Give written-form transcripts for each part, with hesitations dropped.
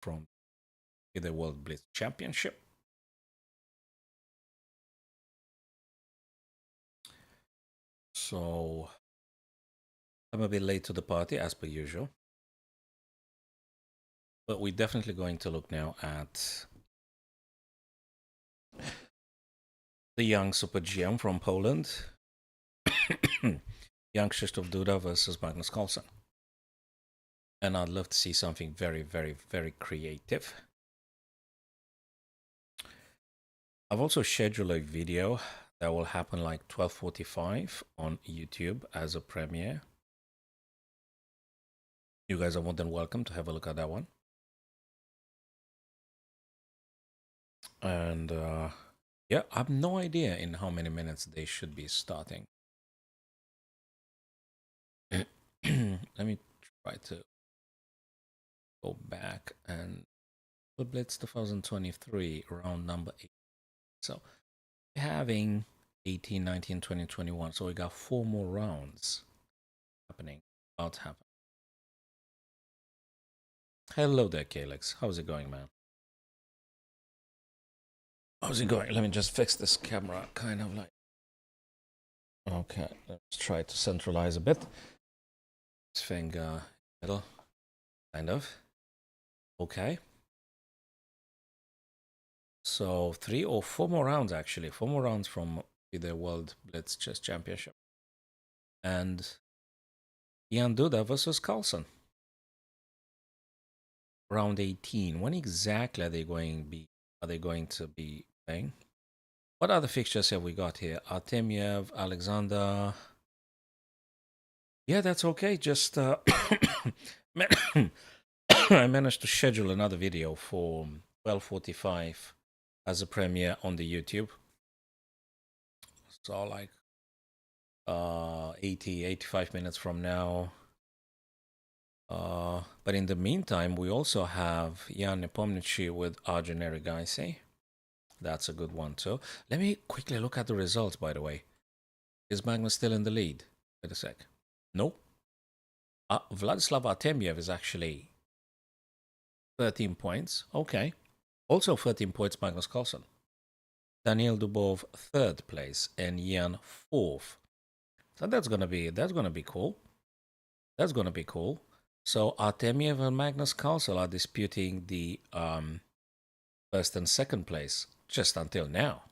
from FIDE World Blitz Championship. So I'm a bit late to the party as per usual, but we're definitely going to look now at the young Super GM from Poland, young Krzysztof Duda versus Magnus Carlsen. And I'd love to see something very, very, very creative. I've also scheduled a video that will happen like 12:45 on YouTube as a premiere. You guys are more than welcome to have a look at that one. And yeah, I have no idea in how many minutes they should be starting. Let me try to go back and Blitz 2023 round number 8. So we're having 18, 19, 20, 21. So we got 4 more rounds happening. About to happen. Hello there, Calix. How's it going, man? How's it going? Let me just fix this camera. Kind of like. Okay, let's try to centralize a bit. This thing, middle. Kind of. Okay. So 3 or 4 more rounds, actually. 4 more rounds from the World Blitz Chess Championship. And Jan Duda versus Carlsen. Round 18. When exactly are they going to be playing? What other fixtures have we got here? Artemiev, Alexander. Yeah, that's okay. Just I managed to schedule another video for 12:45 as a premiere on the YouTube. So like 85 minutes from now. But in the meantime, we also have Jan Nepomniachtchi with Arjun Erigaisi. That's a good one too. Let me quickly look at the results, by the way. Is Magnus still in the lead? Wait a sec. Nope. Vladislav Artemiev is actually 13 points. Okay. Also 13 points, Magnus Carlsen. Daniel Dubov, 3rd place, and Jan 4th. So that's gonna be cool. That's gonna be cool. So Artemiev and Magnus Carlsen are disputing the 1st and 2nd place just until now.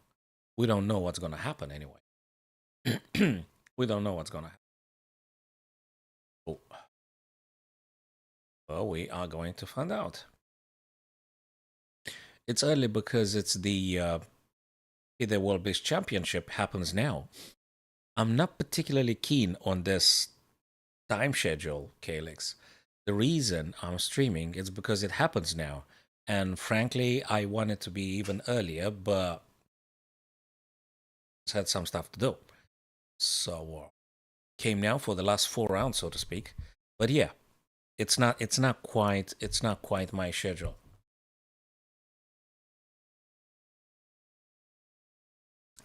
We don't know what's gonna happen anyway. We don't know what's gonna happen. Oh. Well, we are going to find out. It's early because it's the FIDE World Blitz Championship happens now. I'm not particularly keen on this time schedule, Calix. The reason I'm streaming is because it happens now. And frankly, I want it to be even earlier, but it's had some stuff to do. So came now for the last 4 rounds, so to speak. But yeah, it's not quite my schedule.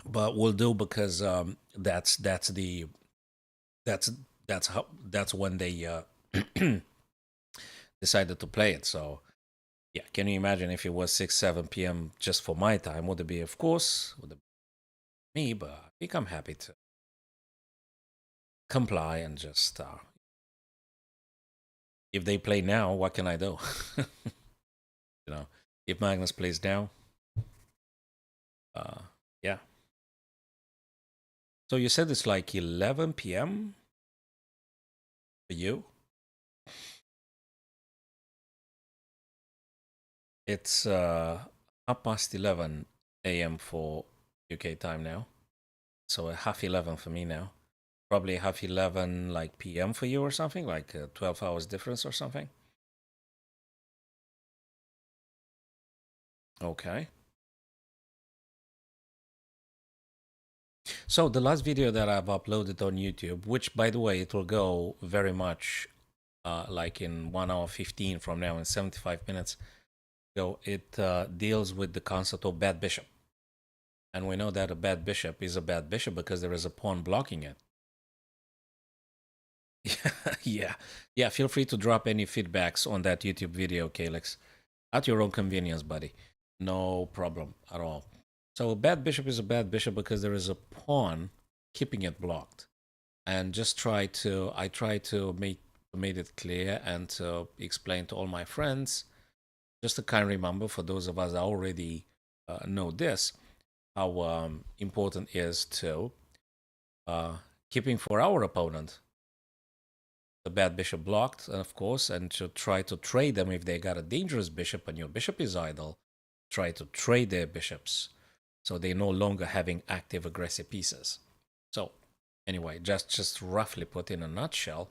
But we'll do because that's when they decided to play it. So yeah, can you imagine if it was 6-7 p.m. just for my time? Would it be, of course, would it be me? But I think I'm happy to comply and just if they play now, what can I do? You know, if Magnus plays now, yeah. So you said it's like 11 p.m. for you? It's 11:30 a.m. for UK time now. So 11:30 for me now. Probably 11:30 like p.m. for you or something, like 12 hours difference or something. Okay. So the last video that I've uploaded on YouTube, which by the way, it will go very much like in 1 hour 15 from now in 75 minutes. So it deals with the concept of bad bishop. And we know that a bad bishop is a bad bishop because there is a pawn blocking it. Yeah. Feel free to drop any feedbacks on that YouTube video, Calix. At your own convenience, buddy. No problem at all. So a bad bishop is a bad bishop because there is a pawn keeping it blocked. And just I try to made it clear and to explain to all my friends, just a kind reminder for those of us that already know this, how important it is to keeping for our opponent the bad bishop blocked, and of course, and to try to trade them if they got a dangerous bishop and your bishop is idle. Try to trade their bishops so they're no longer having active aggressive pieces. So anyway, just roughly put in a nutshell,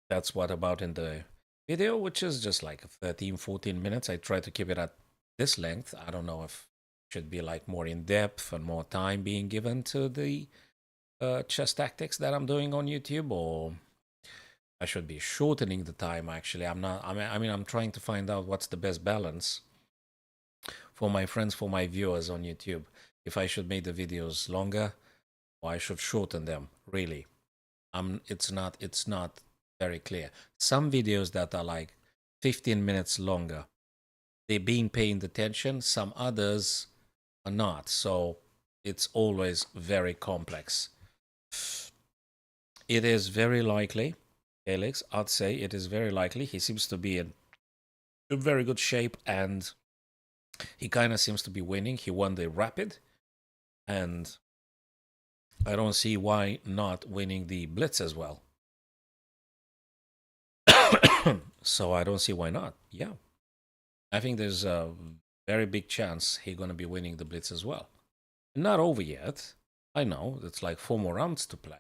that's what about in the video, which is just like 13-14 minutes. I try to keep it at this length. I don't know if it should be like more in depth and more time being given to the chess tactics that I'm doing on YouTube, or I should be shortening the time. Actually, I'm not. I mean, I'm trying to find out what's the best balance for my friends, for my viewers on YouTube. If I should make the videos longer, or I should shorten them. Really, It's not very clear. Some videos that are like 15 minutes longer, they're being paying attention. Some others are not. So it's always very complex. It is very likely, Alex, I'd say it is very likely. He seems to be in a very good shape and he kind of seems to be winning. He won the rapid and I don't see why not winning the blitz as well. So I don't see why not. Yeah. I think there's a very big chance he's going to be winning the blitz as well. Not over yet. I know it's like 4 more rounds to play.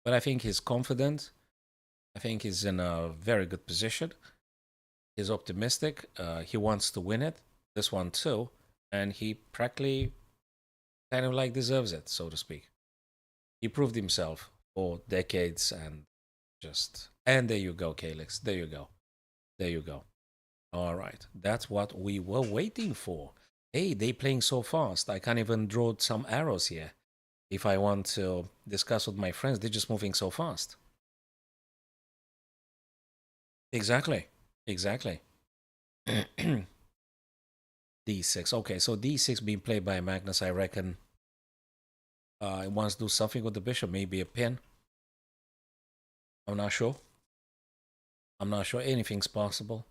But I think he's confident. I think he's in a very good position. He's optimistic. He wants to win it. This one too. And he practically kind of like deserves it, so to speak. He proved himself for decades and just... And there you go, Calix. There you go. There you go. All right. That's what we were waiting for. Hey, they playing so fast. I can't even draw some arrows here. If I want to discuss with my friends, they're just moving so fast. Exactly. Exactly. D6. Okay, so D6 being played by Magnus, I reckon. He wants to do something with the bishop, maybe a pin. I'm not sure. I'm not sure. Anything's possible.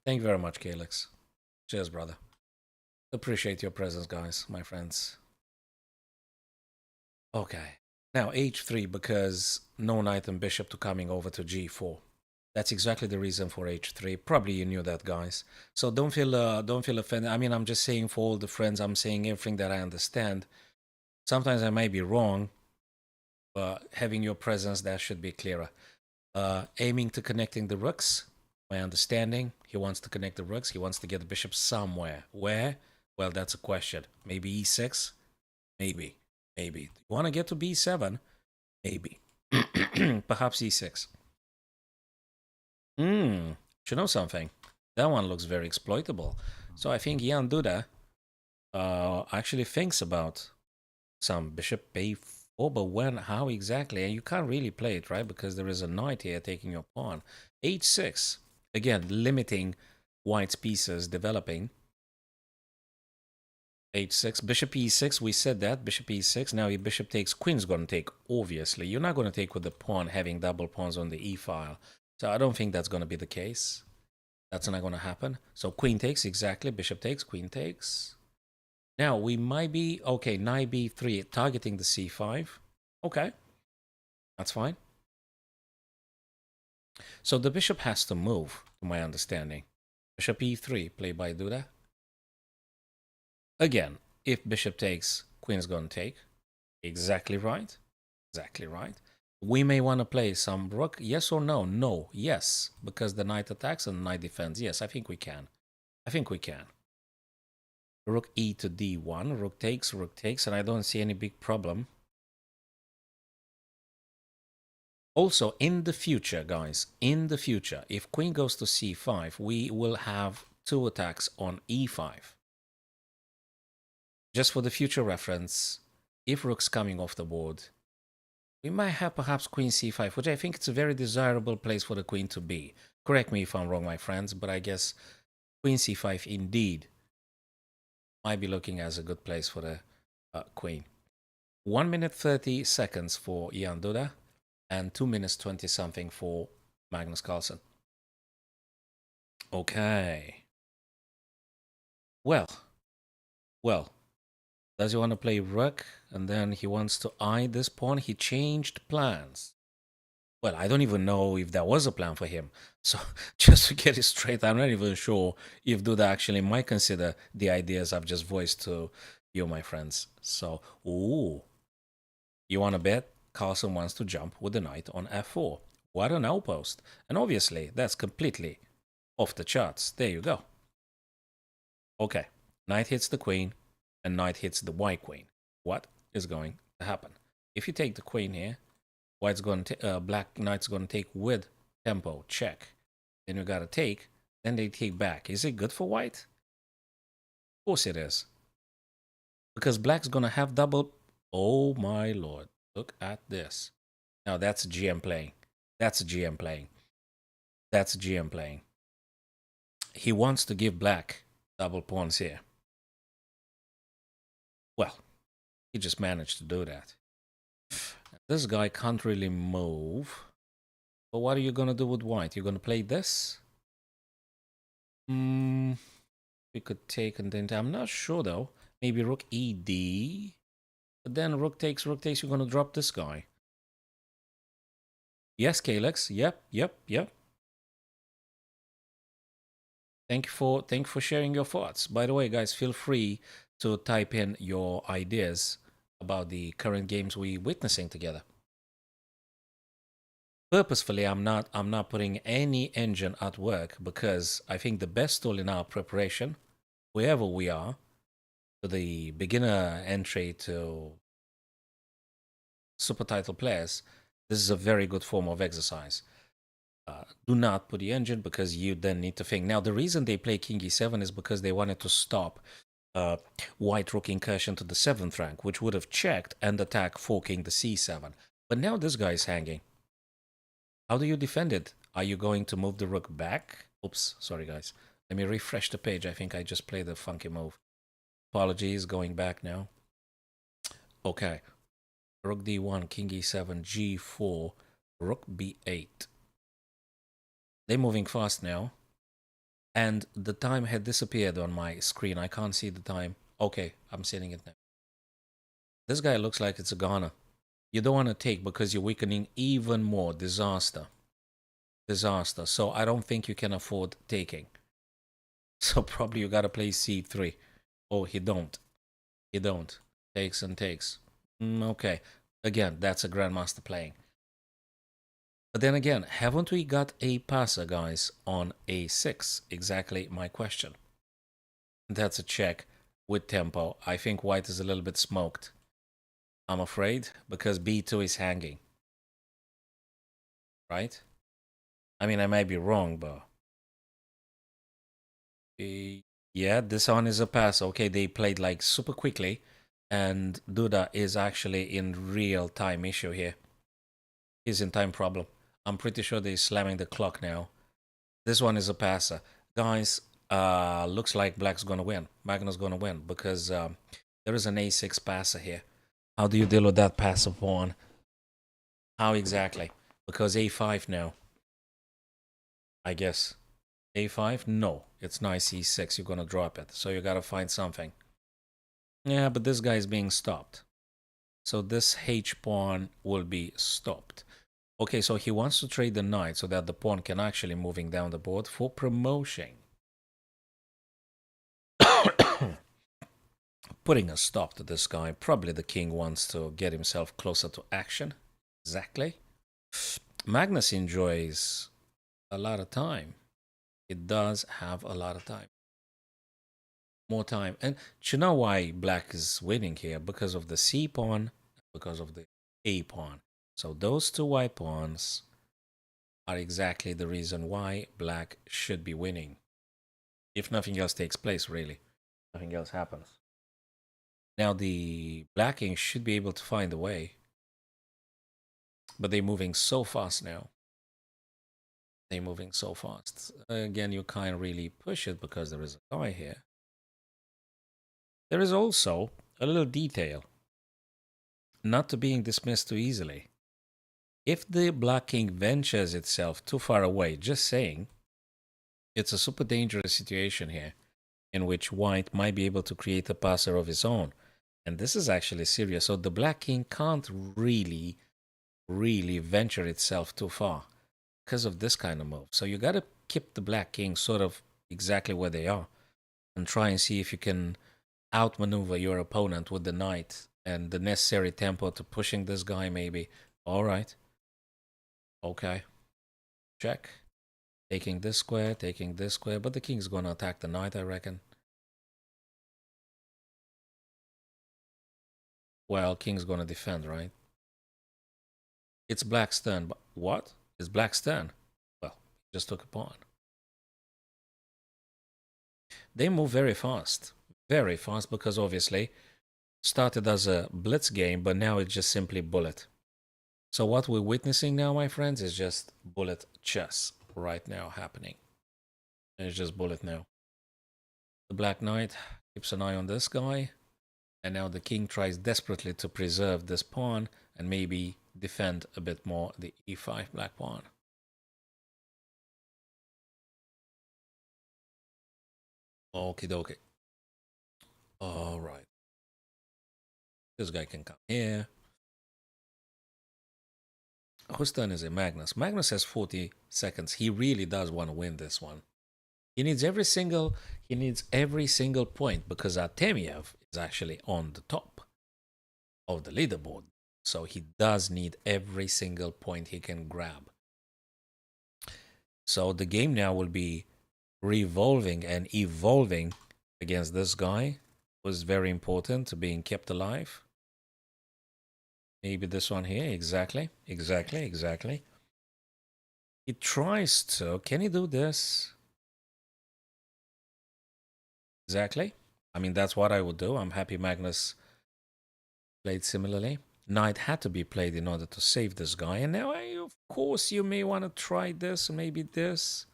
Thank you very much, Calix. Cheers, brother. Appreciate your presence, guys, my friends. Okay. Now, H3, because no knight and bishop to coming over to G4. That's exactly the reason for H3. Probably you knew that, guys. So don't feel offended. I mean, I'm just saying for all the friends, I'm saying everything that I understand. Sometimes I might be wrong, but having your presence, that should be clearer. Aiming to connecting the rooks. My understanding, he wants to connect the rooks. He wants to get the bishop somewhere. Where? Well, that's a question. Maybe E6? Maybe. Maybe. You want to get to B7? Maybe. Perhaps E6. You know something? That one looks very exploitable. So I think Jan Duda actually thinks about some bishop A4, but when, how exactly? And you can't really play it, right? Because there is a knight here taking your pawn. H6. Again, limiting white's pieces developing. H6, bishop E6, we said that, bishop E6. Now your bishop takes, queen's going to take, obviously. You're not going to take with the pawn having double pawns on the E file. So I don't think that's going to be the case. That's not going to happen. So queen takes, exactly, bishop takes, queen takes. Now we might be, okay, knight B3, targeting the C5. Okay, that's fine. So the bishop has to move, to my understanding. Bishop E3, played by Duda. Again, if bishop takes, queen is going to take. Exactly right. Exactly right. We may want to play some rook. Yes or no? No. Yes. Because the knight attacks and the knight defends. Yes, I think we can. I think we can. Rook E to D1. Rook takes, and I don't see any big problem. Also, in the future, guys, in the future, if queen goes to C5, we will have 2 attacks on E5. Just for the future reference, if rook's coming off the board, We might have perhaps queen c5, which I think it's a very desirable place for the queen to be. Correct me if I'm wrong, my friends, but I guess queen c5 indeed might be looking as a good place for the queen. 1 minute 30 seconds for Jan Duda and 2 minutes 20 something for Magnus Carlsen. Okay. Well. Does he want to play rook? And then he wants to eye this pawn. He changed plans. Well, I don't even know if there was a plan for him. So just to get it straight, I'm not even sure if Duda actually might consider the ideas I've just voiced to you, my friends. So, ooh. You want to bet? Carlsen wants to jump with the knight on f4. What an outpost. And obviously, that's completely off the charts. There you go. Okay. Knight hits the queen, and knight hits the white queen. What is going to happen? If you take the queen here, white's going to black knight's going to take with tempo, check. Then you got to take, then they take back. Is it good for white? Of course it is. Because black's going to have double. Oh my lord. Look at this. Now that's GM playing. That's GM playing. That's GM playing. He wants to give black double pawns here. Well, he just managed to do that. This guy can't really move. But what are you going to do with white? You're going to play this? We could take and then... I'm not sure though. Maybe rook ED. But then rook takes, you're going to drop this guy. Yes, Kalex. Yep. Thank you for sharing your thoughts. By the way, guys, feel free to type in your ideas about the current games we're witnessing together. Purposefully, I'm not putting any engine at work because I think the best tool in our preparation, wherever we are, for the beginner entry to super title players, this is a very good form of exercise. Do not put the engine because you then need to think. Now, the reason they play King E7 is because they wanted to stop white rook incursion to the 7th rank, which would have checked and attacked forking the C7. But now this guy is hanging. How do you defend it? Are you going to move the rook back? Oops, sorry guys. Let me refresh the page. I think I just played a funky move. Apologies, going back now. Okay. Rook D1, King E7, G4, Rook B8. They're moving fast now. And the time had disappeared on my screen. I can't see the time. Okay, I'm seeing it now. This guy looks like it's a goner. You don't want to take because you're weakening even more. Disaster. Disaster. So I don't think you can afford taking. So probably you got to play C3. Oh, he don't. He don't. Takes and takes. Okay. Again, that's a grandmaster playing. But then again, haven't we got a passer, guys, on A6? Exactly my question. That's a check with tempo. I think white is a little bit smoked. I'm afraid, because B2 is hanging. Right? I mean, I might be wrong, but... yeah, this one is a pass. Okay, they played like super quickly. And Duda is actually in real time issue here. He's in time problem. I'm pretty sure they're slamming the clock now. This one is a passer. Guys, looks like black's gonna win. Magnus gonna win because there is an A6 passer here. How do you deal with that passer pawn? How exactly? Because A5 now. I guess. A5? No. It's nice E6. You're gonna drop it. So you gotta find something. Yeah, but this guy is being stopped. So this H pawn will be stopped. Okay, so he wants to trade the knight so that the pawn can actually moving down the board for promotion. Putting a stop to this guy. Probably the king wants to get himself closer to action. Exactly. Magnus enjoys a lot of time. It does have a lot of time. More time. And you know why black is winning here? Because of the C pawn, because of the A pawn. So those two white pawns are exactly the reason why black should be winning. If nothing else takes place, really. Nothing else happens. Now the blacking should be able to find a way. But they're moving so fast now. They're moving so fast. Again, you can't really push it because there is a guy here. There is also a little detail, not to being dismissed too easily. If the black king ventures itself too far away, just saying, it's a super dangerous situation here in which white might be able to create a passer of his own. And this is actually serious. So the black king can't really venture itself too far because of this kind of move. So you got to keep the black king sort of exactly where they are and try and see if you can outmaneuver your opponent with the knight and the necessary tempo to pushing this guy maybe. All right. Okay. Check. Taking this square, but the king's going to attack the knight, I reckon. Well, king's going to defend, right? It's black's turn, but what? It's black's turn. Well, just took a pawn. They move very fast because obviously started as a blitz game, but now it's just simply bullet. So what we're witnessing now, my friends, is just bullet chess right now happening. It's just bullet now. The black knight keeps an eye on this guy, and now the king tries desperately to preserve this pawn and maybe defend a bit more the e5 black pawn. Okie dokie. All right. This guy can come here. Whose turn is it? Magnus. Magnus has 40 seconds. He really does want to win this one. He needs every single point because Artemiev is actually on the top of the leaderboard. So he does need every single point he can grab. So the game now will be revolving and evolving against this guy, who's very important to being kept alive. Maybe this one here. Exactly. He tries to. Can he do this? Exactly. I mean, that's what I would do. I'm happy Magnus played similarly. Knight had to be played in order to save this guy. And now, of course, you may want to try this and maybe this.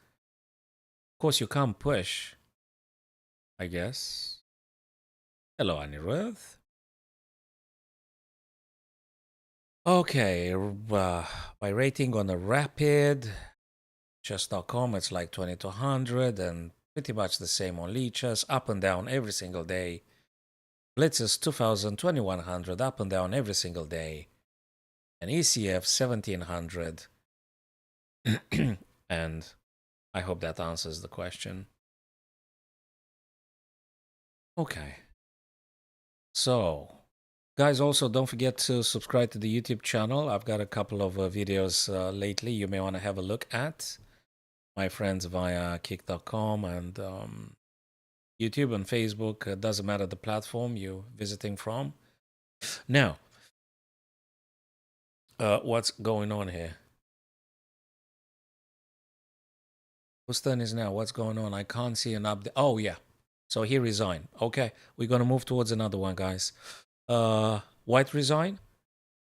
Of course, you can't push, I guess. Hello, Anirudh. Okay, by rating on a rapid, chess.com, it's like 20 to 100 and pretty much the same on Lichess, up and down every single day. Blitz is 2000, 2100, up and down every single day. And ECF 1700. And I hope that answers the question. Okay. So, guys, also don't forget to subscribe to the YouTube channel. I've got a couple of videos lately you may want to have a look at. My friends via kick.com and YouTube and Facebook. Doesn't matter the platform you're visiting from. Now, what's going on here? Whose turn is now? What's going on? I can't see an update. Oh, yeah. So he resigned. Okay, we're going to move towards another one, guys. White resign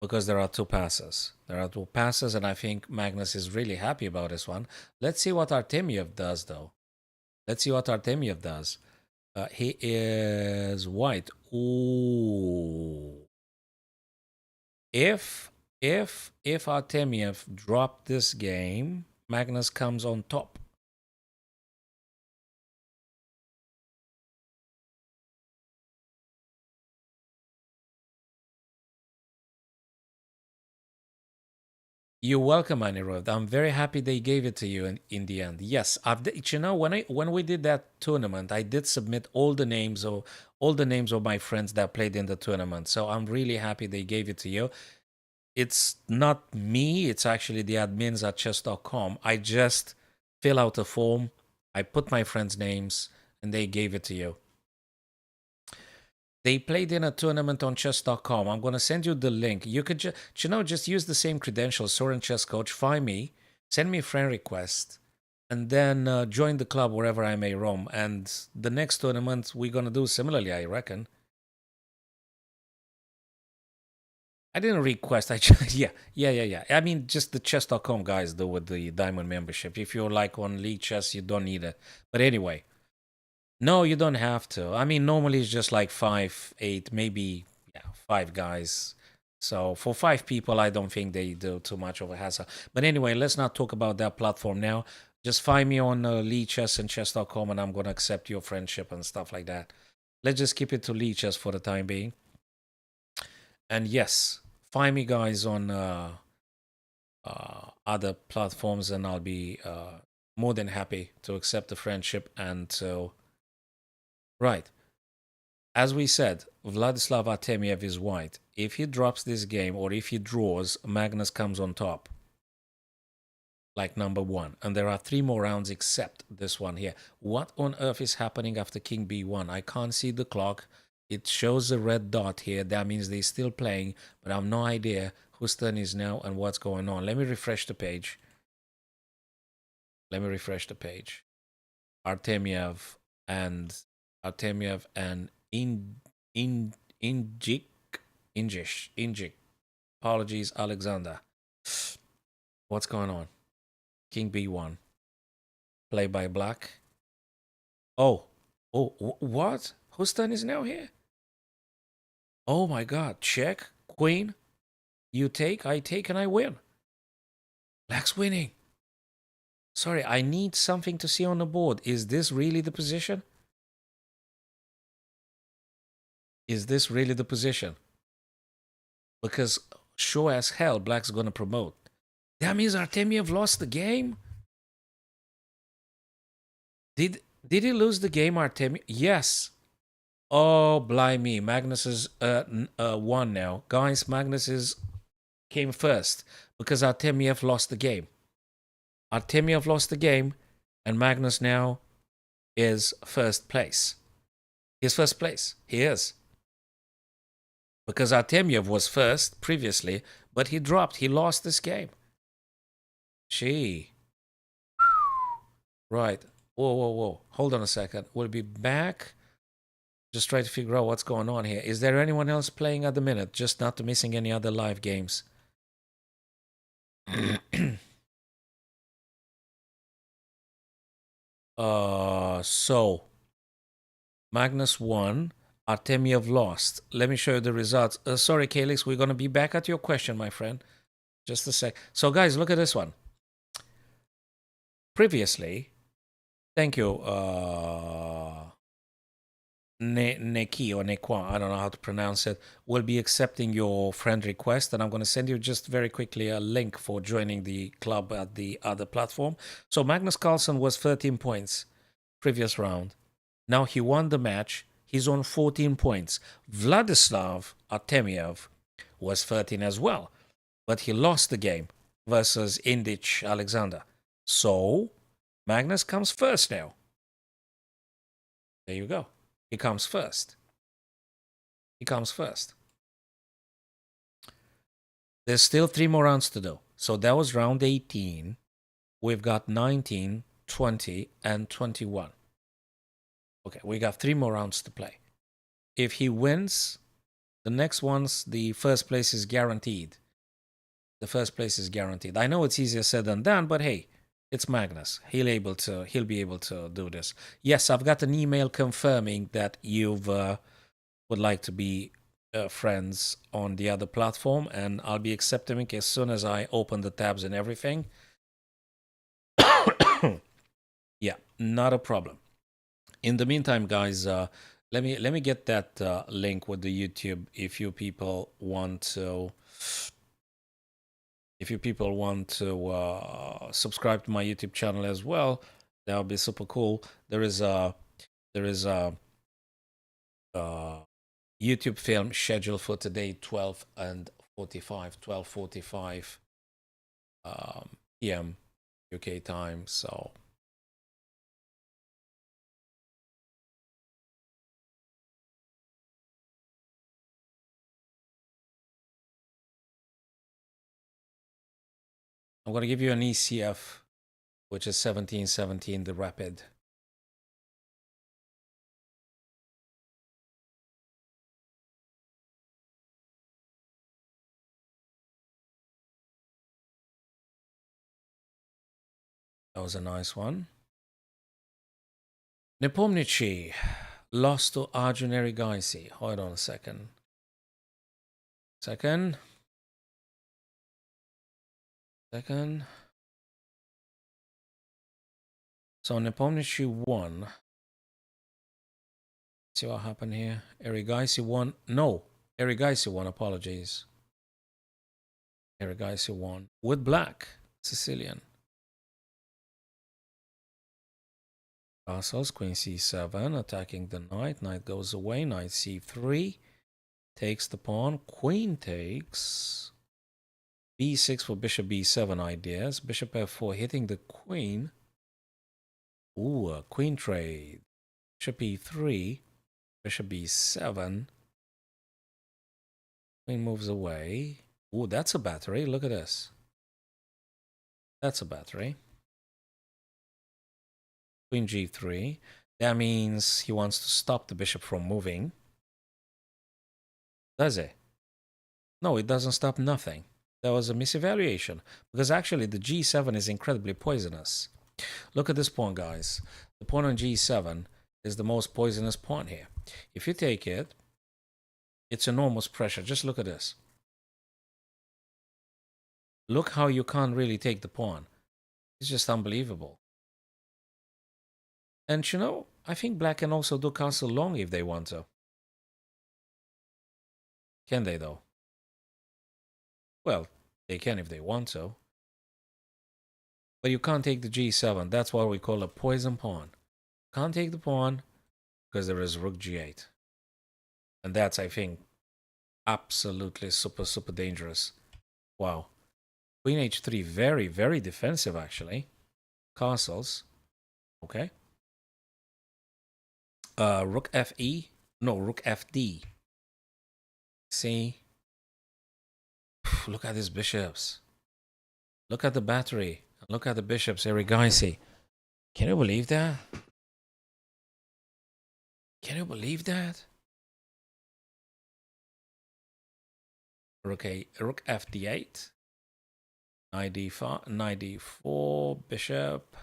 because there are two passes. There are two passes, and I think Magnus is really happy about this one. Let's see what Artemiev does, though. Let's see what Artemiev does. He is white. Ooh. If Artemiev dropped this game, Magnus comes on top. You're welcome, Anirudh. I'm very happy they gave it to you in the end. Yes, you know, when we did that tournament, I did submit all the names of my friends that played in the tournament. So I'm really happy they gave it to you. It's not me, it's actually the admins at chess.com. I just fill out a form, I put my friends' names, and they gave it to you. They played in a tournament on chess.com. I'm going to send you the link. You could just use the same credentials, Soren Chess Coach, find me, send me a friend request, and then join the club wherever I may roam. And the next tournament, we're going to do similarly, I reckon. I didn't request. I just, yeah. I mean, just the chess.com guys do with the diamond membership. If you're like on League Chess, you don't need it. But anyway, no, you don't have to. I mean, normally it's just like 5, 8, maybe, yeah, 5 guys. So for 5 people, I don't think they do too much of a hassle. But anyway, let's not talk about that platform now. Just find me on League Chess and chess.com, and I'm going to accept your friendship and stuff like that. Let's just keep it to League Chess for the time being. And yes, find me guys on other platforms, and I'll be more than happy to accept the friendship. And so, right, as we said, Vladislav Artemiev is white. If he drops this game, or if he draws, Magnus comes on top, like number 1. And there are 3 more rounds except this one here. What on earth is happening after King B1? I can't see the clock. It shows a red dot here. That means they're still playing, but I have no idea whose turn is now and what's going on. Let me refresh the page. Artemiev and Injik. Apologies, Alexander. What's going on? King B1. Play by black. Oh, what? Whose turn is now here? Oh my god. Check. Queen. You take, I take, and I win. Black's winning. Sorry, I need something to see on the board. Is this really the position? Because sure as hell, Black's gonna promote. That means Artemiev lost the game? Did he lose the game, Artemiev? Yes. Oh, blimey. Magnus is won now. Guys, Magnus came first because Artemiev lost the game. Artemiev lost the game, and Magnus now is first place. He's first place. He is. Because Artemiev was first previously, but he dropped. He lost this game. Gee. Right. Whoa. Hold on a second. We'll be back. Just try to figure out what's going on here. Is there anyone else playing at the minute? Just not missing any other live games. So Magnus won. Artemiev lost. Let me show you the results. Sorry, Kalix, we're going to be back at your question, my friend. Just a sec. So, guys, look at this one. Previously, thank you, Neki or Nekwa, I don't know how to pronounce it, will be accepting your friend request, and I'm going to send you just very quickly a link for joining the club at the other platform. So Magnus Carlsen was 13 points previous round. Now he won the match. He's on 14 points. Vladislav Artemiev was 13 as well, but he lost the game versus Indich Alexander. So Magnus comes first now. There you go. He comes first. There's still 3 more rounds to do. So that was round 18. We've got 19, 20, and 21. Okay, we got 3 more rounds to play. If he wins, the next ones, the first place is guaranteed. I know it's easier said than done, but hey, it's Magnus. He'll be able to do this. Yes, I've got an email confirming that you would like to be friends on the other platform, and I'll be accepting it as soon as I open the tabs and everything. Yeah, not a problem. In the meantime, guys, let me get that link with the YouTube if you people want to. If you people want to subscribe to my YouTube channel as well, that would be super cool. There is a YouTube film scheduled for today, 12:45 p.m. UK time. So I'm going to give you an ECF, which is 1717, the rapid. That was a nice one. Nepomniachtchi lost to Arjun Erigaisi. Hold on a second. Second. So Nepomniachtchi won. See what happened here. Erigaisi won. No, Erigaisi won. Apologies. Erigaisi won with black. Sicilian. Castles. Queen c7. Attacking the knight. Knight goes away. Knight c3. Takes the pawn. Queen takes. b6 for bishop b7 ideas. Bishop f4 hitting the queen. Ooh, a queen trade. Bishop e3. Bishop b7. Queen moves away. Ooh, that's a battery. Look at this. That's a battery. Queen g3. That means he wants to stop the bishop from moving. Does it? No, it doesn't stop nothing. That was a misevaluation. Because actually the g7 is incredibly poisonous. Look at this pawn, guys. The pawn on g7 is the most poisonous pawn here. If you take it, it's enormous pressure. Just look at this. Look how you can't really take the pawn. It's just unbelievable. And you know, I think black can also do castle long if they want to. Can they though? Well, they can if they want to. But you can't take the g7. That's what we call a poison pawn. Can't take the pawn because there is rook g8. And that's, I think, absolutely super dangerous. Wow. Queen h3, very, very defensive actually. Castles. Okay. Rook fe. No, rook fd. See? Look at these bishops. Look at the battery. Look at the bishops, Erigaisi. Can you believe that? Can you believe that? Rook fd8. Knight d5, knight d4, bishop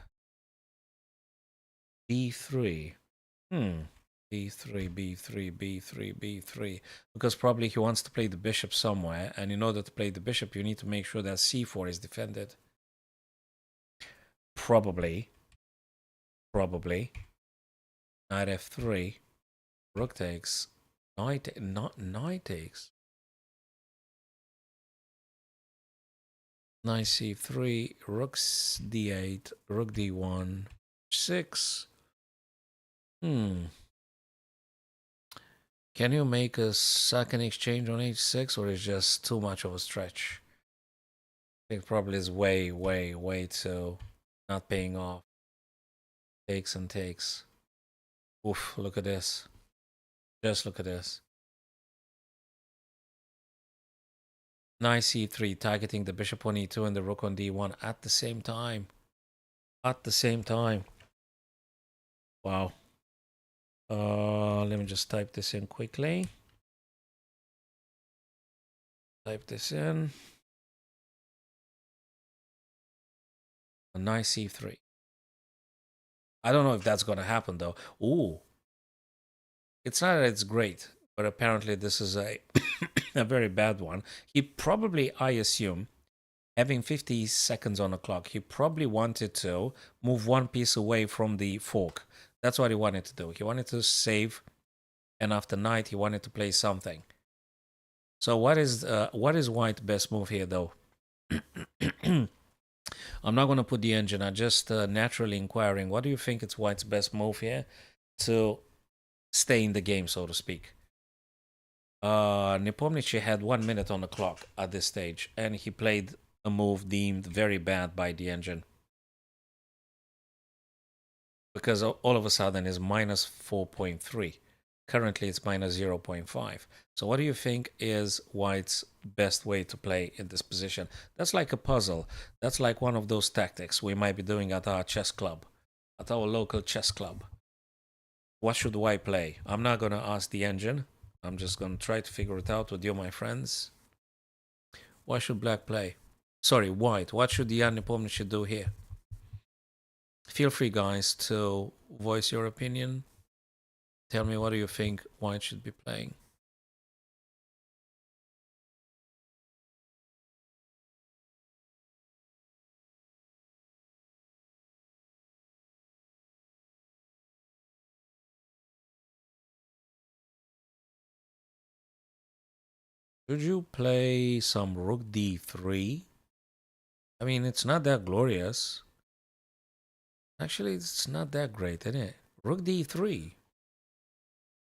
b3. b3, b3, b3, b3. Because probably he wants to play the bishop somewhere, and in order to play the bishop, you need to make sure that c4 is defended. Probably. Knight f3. Rook takes. Knight takes. Knight c3. Rook d8. Rook d1. 6. Can you make a second exchange on h6, or is just too much of a stretch? I think probably is way too not paying off. Takes and takes. Oof, look at this. Just look at this. Knight c3, targeting the bishop on e2 and the rook on d1 at the same time. Wow. Let me just type this in quickly. Type this in. Knight c3. I don't know if that's going to happen though. Ooh. It's not that it's great, but apparently this is a a very bad one. He probably, I assume, having 50 seconds on the clock, he probably wanted to move one piece away from the fork. That's what he wanted to do. He wanted to save, and after knight, he wanted to play something. So what is white's best move here, though? I'm not going to put the engine. I'm just naturally inquiring. What do you think is white's best move here to stay in the game, so to speak? Nepomniachtchi had 1 minute on the clock at this stage, and he played a move deemed very bad by the engine. Because all of a sudden it's minus 4.3. Currently it's minus 0.5. So what do you think is white's best way to play in this position? That's like a puzzle. That's like one of those tactics we might be doing at our chess club, at our local chess club. What should white play? I'm not going to ask the engine. I'm just going to try to figure it out with you, my friends. What should black play? Sorry, white. What should Jan Nepomniachtchi do here? Feel free, guys, to voice your opinion. Tell me, what do you think white should be playing? Should you play some rook d3? I mean, it's not that glorious. Actually, it's not that great, isn't it? Rook d3.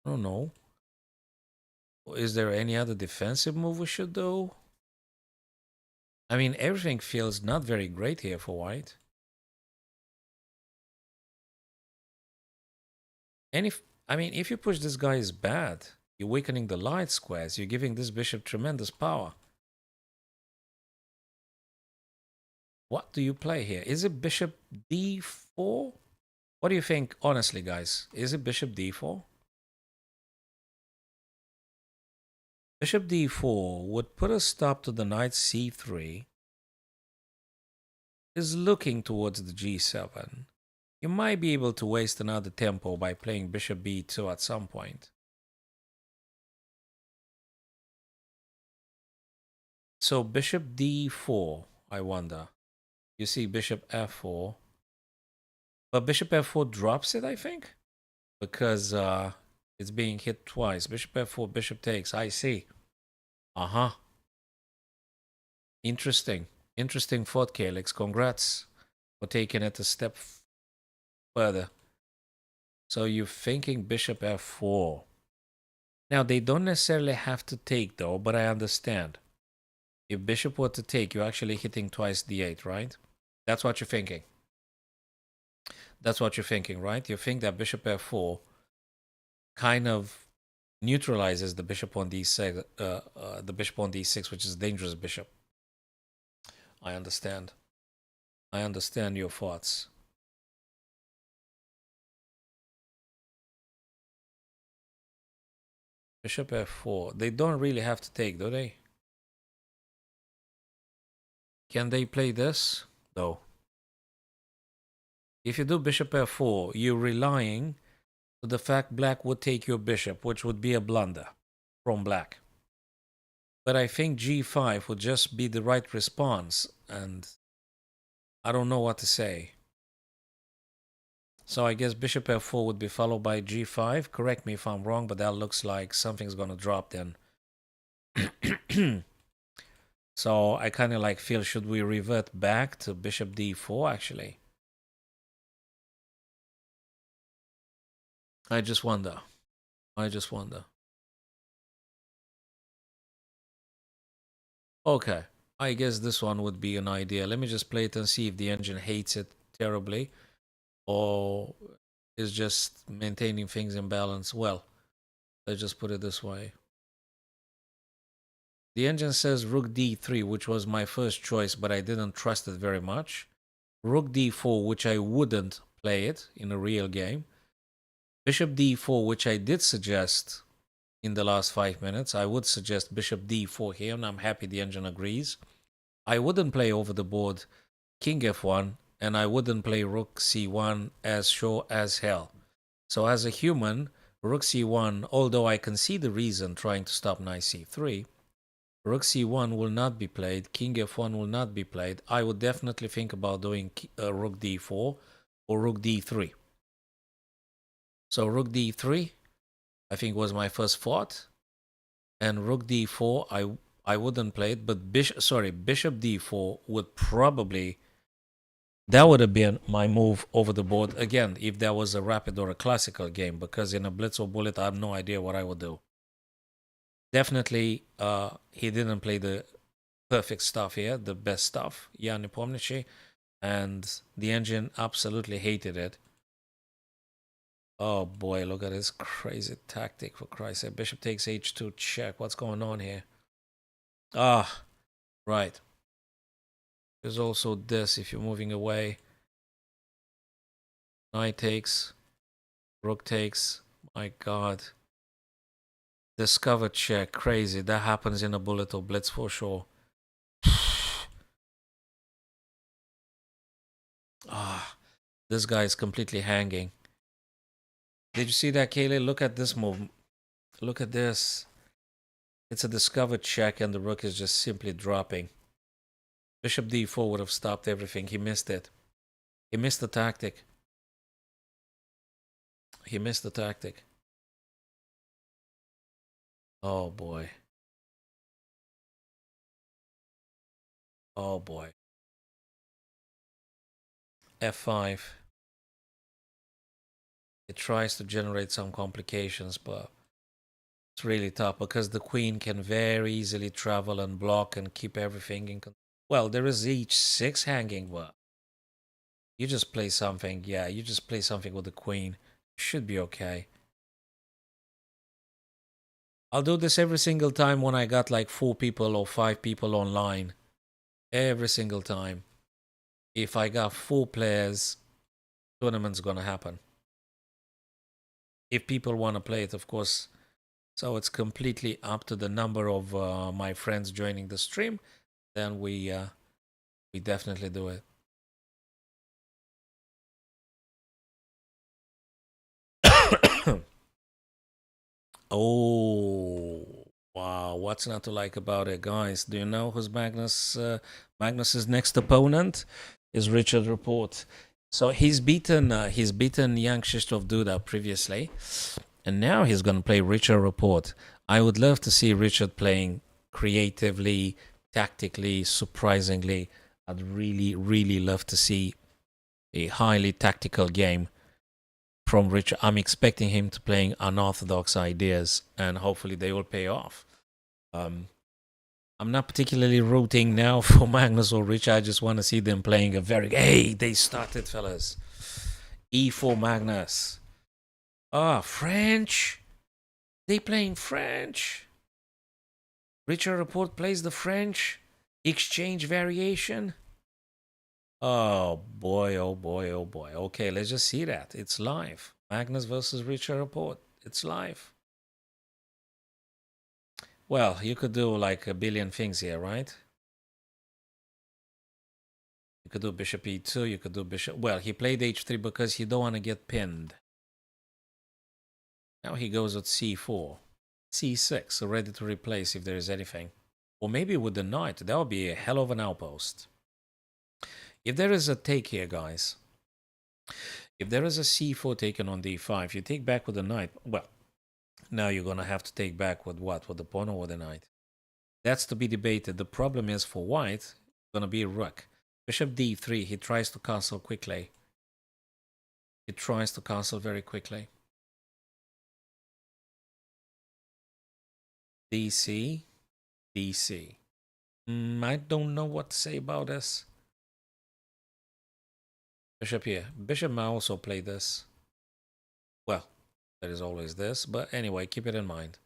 I don't know. Is there any other defensive move we should do? I mean, everything feels not very great here for white. And if you push this guy is bad, you're weakening the light squares. You're giving this bishop tremendous power. What do you play here? Is it bishop d4? What do you think, honestly, guys? Is it bishop d4? Bishop d4 would put a stop to the knight c3. Is looking towards the g7. You might be able to waste another tempo by playing bishop b2 at some point. So bishop d4, I wonder. You see bishop f4. But bishop f4 drops it, I think. Because it's being hit twice. Bishop f4, bishop takes. I see. Uh-huh. Interesting. Interesting thought, Calyx. Congrats for taking it a step further. So you're thinking bishop f4. Now, they don't necessarily have to take, though, but I understand. If bishop were to take, you're actually hitting twice d8, right? That's what you're thinking. That's what you're thinking, right? You think that bishop f4 kind of neutralizes the bishop on d6, which is a dangerous bishop. I understand. I understand your thoughts. Bishop f4. They don't really have to take, do they? Can they play this? No. If you do bishop f4, you're relying on the fact black would take your bishop, which would be a blunder from black. But I think g5 would just be the right response, and I don't know what to say. So I guess bishop f4 would be followed by g5. Correct me if I'm wrong, but that looks like something's going to drop then. So I kind of like feel, should we revert back to bishop d4 actually? I just wonder. Okay, I guess this one would be an idea. Let me just play it and see if the engine hates it terribly or is just maintaining things in balance. Well, let's just put it this way. The engine says rook d3, which was my first choice, but I didn't trust it very much. Rook d4, which I wouldn't play it in a real game. Bishop d4, which I did suggest in the last 5 minutes. I would suggest bishop d4 here, and I'm happy the engine agrees. I wouldn't play over the board king f1, and I wouldn't play rook c1 as sure as hell. So as a human, rook c1, although I can see the reason trying to stop knight c3, rook c1 will not be played, king f1 will not be played. I would definitely think about doing rook d4 or rook d3. So rook d3, I think was my first thought, and rook d4, I wouldn't play it, but bishop d4 would probably, that would have been my move over the board again if that was a rapid or a classical game, because in a blitz or bullet I have no idea what I would do. Definitely he didn't play the perfect stuff here, the best stuff, Jan Nepomniachtchi, and the engine absolutely hated it. Oh boy, look at this crazy tactic, for Christ's sake. Bishop takes h2 check. What's going on here? Ah, right. There's also this if you're moving away. Knight takes, rook takes. My god. Discover check, crazy. That happens in a bullet or blitz for sure. Ah, This guy is completely hanging. Did you see that, Kaylee? Look at this move. Look at this. It's a discovered check and the rook is just simply dropping. Bishop d4 would have stopped everything. He missed it. He missed the tactic. He missed the tactic. Oh boy. Oh boy. f5. It tries to generate some complications, but it's really tough because the queen can very easily travel and block and keep everything in control. Well, there is h6 hanging, but you just play something. Yeah, you just play something with the queen. Should be okay. I'll do this every single time when I got like 4 people or 5 people online. Every single time. If I got 4 players, tournament's gonna happen. If people want to play it, of course. So it's completely up to the number of my friends joining the stream. Then we definitely do it. Oh, wow. What's not to like about it, guys? Do you know who's Magnus? Magnus's next opponent is Richard Report. So he's beaten Young Krzysztof Duda previously, and now he's going to play Richard Report. I would love to see Richard playing creatively, tactically, surprisingly. I'd really, really love to see a highly tactical game from Richard. I'm expecting him to playing unorthodox ideas, and hopefully they will pay off. I'm not particularly rooting now for Magnus or Richard. I just want to see them playing a very... Hey, they started, fellas. E4 Magnus. Ah, French. They playing French. Richard Report plays the French. Exchange variation. Oh boy, oh boy, oh boy. Okay, let's just see that. It's live. Magnus versus Richard Report. It's live. Well, you could do like a billion things here, right? You could do bishop e2, you could do bishop... Well, he played h3 because he don't want to get pinned. Now he goes with c4. c6, so ready to replace if there is anything. Or maybe with the knight, that would be a hell of an outpost. If there is a take here, guys, if there is a c4 taken on d5, you take back with the knight, well, now you're going to have to take back with what? With the pawn or with the knight? That's to be debated. The problem is for white, it's going to be a rook. Bishop d3, he tries to castle quickly. He tries to castle very quickly. dc, dc. I don't know what to say about this. Bishop here. Bishop may also play this. Well, there is always this, but anyway, keep it in mind.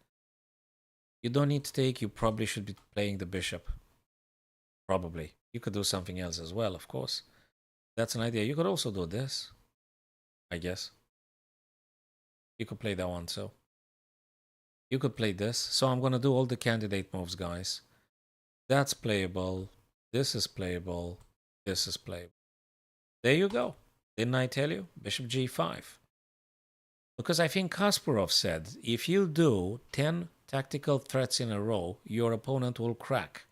You don't need to take, you probably should be playing the bishop. Probably. You could do something else as well, of course. That's an idea. You could also do this, I guess. You could play that one too. You could play this. So I'm going to do all the candidate moves, guys. That's playable. This is playable. This is playable. There you go. Didn't I tell you? Bishop g5. Because I think Kasparov said, if you do 10 tactical threats in a row, your opponent will crack.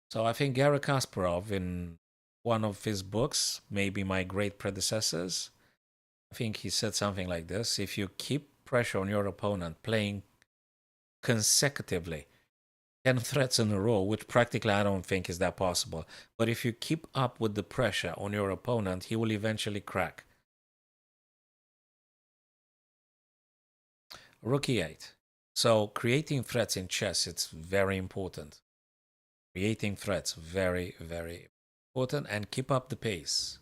So I think Garry Kasparov, in one of his books, maybe my great predecessors, I think he said something like this: if you keep pressure on your opponent playing consecutively 10 threats in a row, which practically I don't think is that possible, but if you keep up with the pressure on your opponent, he will eventually crack. Rook e8. So creating threats in chess, it's very important. Creating threats, very, very important. And keep up the pace.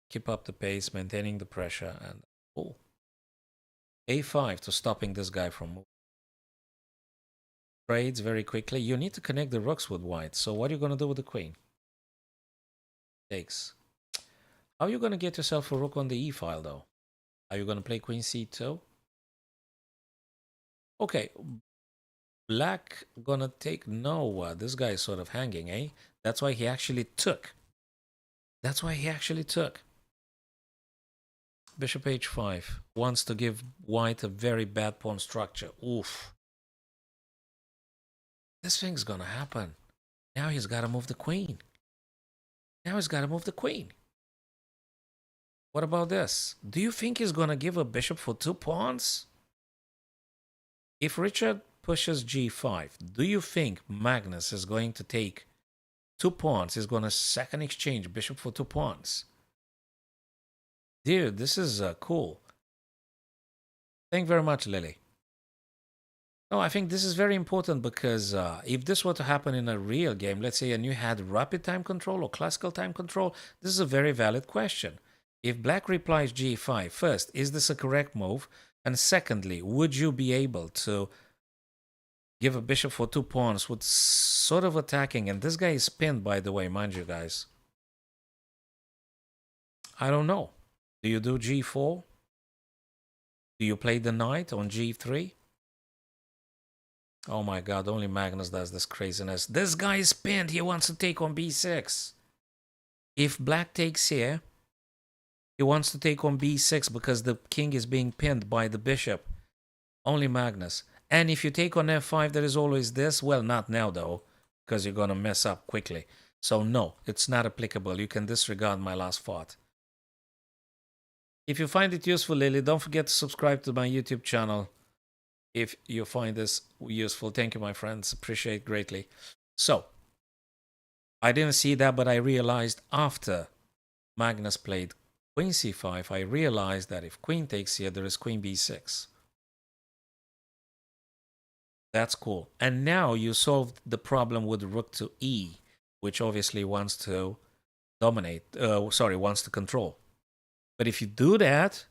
Keep up the pace, maintaining the pressure. And oh, a5 to stopping this guy from moving. Trades very quickly. You need to connect the rooks with white. So what are you going to do with the queen? Takes. How are you going to get yourself a rook on the e file, though? Are you going to play queen c2? Okay. Black gonna take... No, this guy is sort of hanging, eh? That's why he actually took. That's why he actually took. Bishop h5 wants to give white a very bad pawn structure. Oof. This thing's gonna happen. Now he's got to move the queen. Now he's got to move the queen. What about this? Do you think he's gonna give a bishop for 2 pawns? If Richard pushes g5, do you think Magnus is going to take 2 pawns? He's gonna second exchange bishop for 2 pawns. Dude, this is cool. Thank you very much, Lily. No, I think this is very important because if this were to happen in a real game, let's say, and you had rapid time control or classical time control, this is a very valid question. If black replies g5, first, is this a correct move? And secondly, would you be able to give a bishop for 2 pawns with sort of attacking? And this guy is pinned, by the way, mind you guys. I don't know. Do you do g4? Do you play the knight on g3? Oh my god, only Magnus does this craziness. This guy is pinned. He wants to take on b6. If black takes here, he wants to take on b6 because the king is being pinned by the bishop. Only Magnus. And if you take on f5, there is always this. Well, not now though, because you're going to mess up quickly. So no, it's not applicable. You can disregard my last thought. If you find it useful, Lily, don't forget to subscribe to my YouTube channel. If you find this useful, thank you, my friends. Appreciate greatly. So, I didn't see that, but I realized after Magnus played queen c5, I realized that if queen takes here, there is queen b6. That's cool. And now you solved the problem with rook to e, which obviously wants to dominate, wants to control. But if you do that,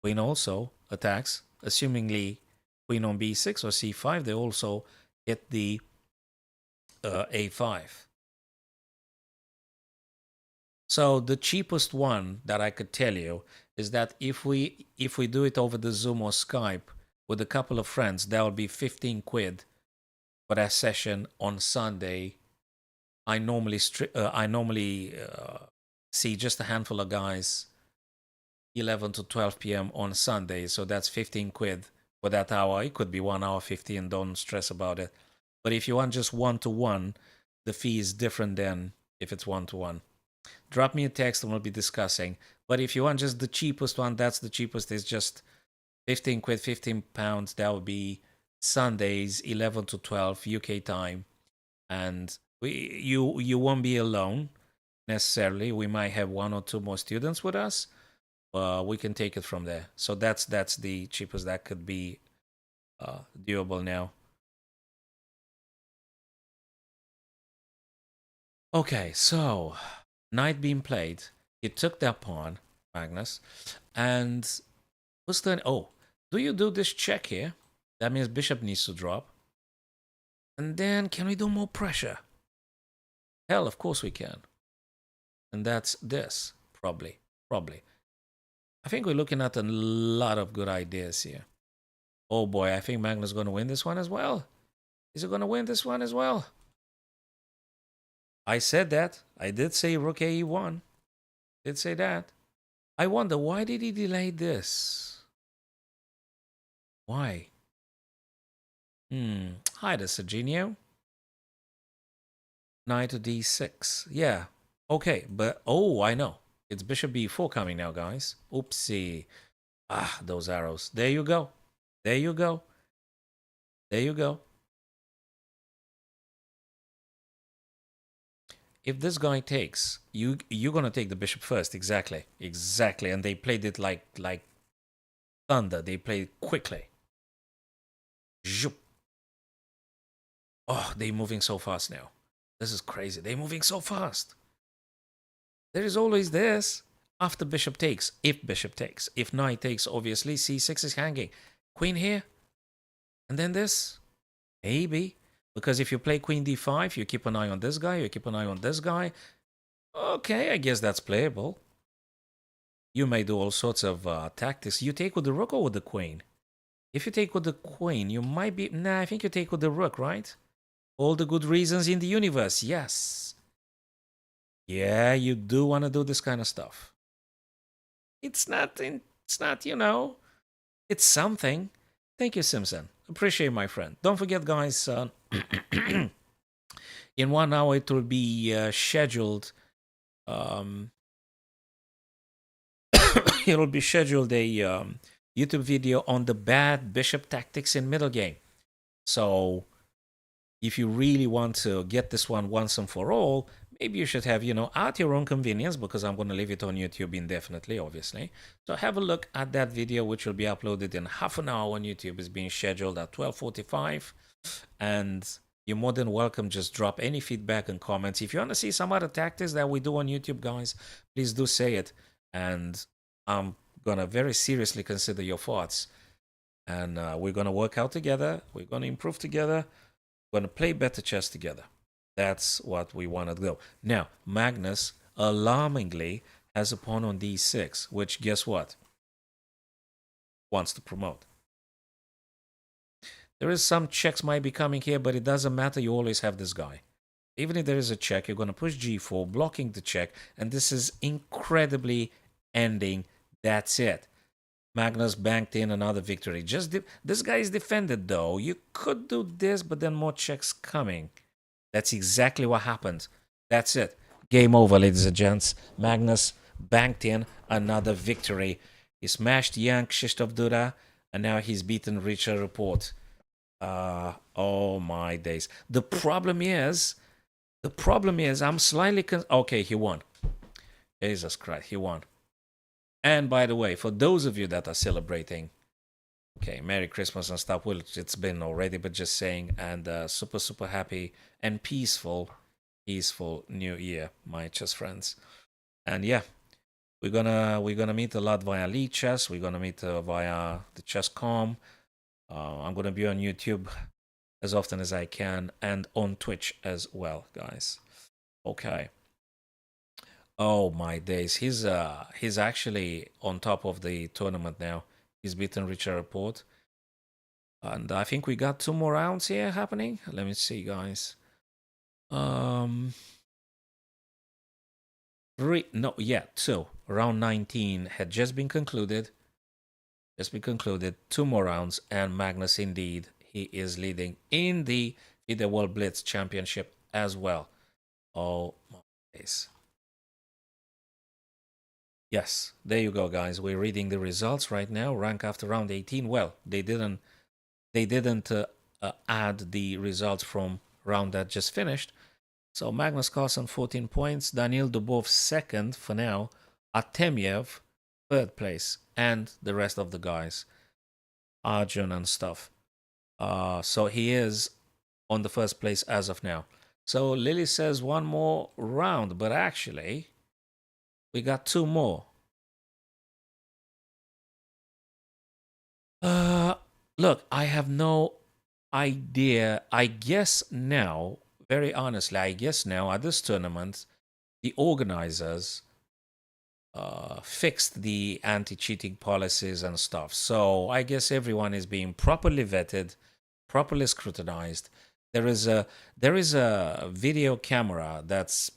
queen also attacks, assumingly queen on b6 or c5, they also hit the a5. So the cheapest one that I could tell you is that if we do it over the Zoom or Skype with a couple of friends, that would be 15 quid for that session on Sunday. I normally see just a handful of guys 11 to 12 p.m. on Sunday, so that's 15 quid for that hour. It could be 1 hour 15, don't stress about it. But if you want just one-to-one, the fee is different than if it's one-to-one. Drop me a text and we'll be discussing. But if you want just the cheapest one, that's the cheapest. It's just 15 quid, 15 pounds. That would be Sundays, 11 to 12 UK time. And you won't be alone necessarily. We might have 1 or 2 more students with us. We can take it from there. So that's the cheapest that could be doable now. Okay, so knight being played. He took that pawn, Magnus, and what's the... Oh, do you do this check here? That means bishop needs to drop. And then can we do more pressure? Hell, of course we can. And that's this, probably. I think we're looking at a lot of good ideas here. Oh boy, I think Magnus is going to win this one as well. Is he going to win this one as well? I said that. I did say rook e1. Did say that. I wonder, why did he delay this? Why? Hi, this is Serginio. Knight to d6. Yeah. Okay, but... Oh, I know. It's bishop b4 coming now, guys. Oopsie. Ah, those arrows. There you go. There you go. There you go. If this guy takes, you're gonna take the bishop first. Exactly. And they played it like thunder. They played it quickly. Zoop. Oh, they're moving so fast now. This is crazy. They're moving so fast. There is always this. After bishop takes, if bishop takes. If knight takes, obviously, c6 is hanging. Queen here. And then this. Maybe. Because if you play queen d5, you keep an eye on this guy, you keep an eye on this guy. Okay, I guess that's playable. You may do all sorts of tactics. You take with the rook or with the queen? If you take with the queen, you might be... Nah, I think you take with the rook, right? All the good reasons in the universe, yes. Yeah, you do want to do this kind of stuff. It's not, you know, it's something. Thank you, Simpson. Appreciate my friend. Don't forget, guys, in 1 hour it will be scheduled. Um, it will be scheduled a YouTube video on the bad bishop tactics in middle game. So if you really want to get this one once and for all, maybe you should have, at your own convenience, because I'm going to leave it on YouTube indefinitely, obviously. So have a look at that video, which will be uploaded in half an hour on YouTube. It's being scheduled at 12:45. And you're more than welcome. Just drop any feedback and comments. If you want to see some other tactics that we do on YouTube, guys, please do say it. And I'm going to very seriously consider your thoughts. And we're going to work out together. We're going to improve together. We're going to play better chess together. That's what we want to do. Now, Magnus, alarmingly, has a pawn on d6, which, guess what? Wants to promote. There is some checks might be coming here, but it doesn't matter. You always have this guy. Even if there is a check, you're going to push g4, blocking the check, and this is incredibly ending. That's it. Magnus banked in another victory. This guy is defended, though. You could do this, but then more checks coming. That's exactly what happened. That's it. Game over, ladies and gents. Magnus banked in another victory. He smashed Jan Krzysztof Duda, and now he's beaten Richard Report. Oh my days. The problem is, I'm slightly okay, he won. Jesus Christ, he won. And by the way, for those of you that are celebrating, okay, Merry Christmas and stuff. Well, it's been already, but just saying, and super, super happy and peaceful New Year, my chess friends. And yeah, we're gonna meet a lot via Lead Chess. We're gonna meet via the Chess.com. I'm gonna be on YouTube as often as I can, and on Twitch as well, guys. Okay. Oh my days, he's actually on top of the tournament now. He's beaten Richard Report. And I think we got 2 more rounds here happening. Let me see, guys. Two. Round 19 had just been concluded. 2 more rounds, and Magnus, indeed, he is leading in the FIDE World Blitz Championship as well. Oh my days. Yes, there you go, guys. We're reading the results right now. Rank after round 18. Well, they didn't add the results from round that just finished. So Magnus Carlsen 14 points, Daniil Dubov second for now, Artemiev third place, and the rest of the guys, Arjun and stuff. So he is on the first place as of now. So Lily says 1 more round, but actually we got 2 more. Look, I have no idea. I guess now, very honestly, I guess now at this tournament, the organizers fixed the anti-cheating policies and stuff. So I guess everyone is being properly vetted, properly scrutinized. There is a video camera that's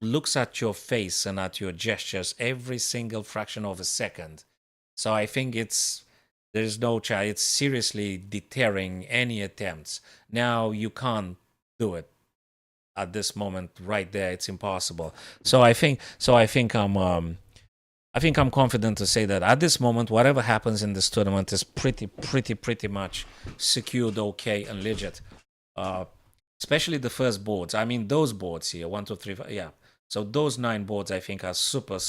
looks at your face and at your gestures every single fraction of a second. So I think there's no chance. It's seriously deterring any attempts. Now you can't do it at this moment right there. It's impossible. So I think I'm confident to say that at this moment, whatever happens in this tournament is pretty much secured, okay, and legit. Especially the first boards. I mean, those boards here, 1, 2, 3, 5, yeah. So those 9 boards, I think, are super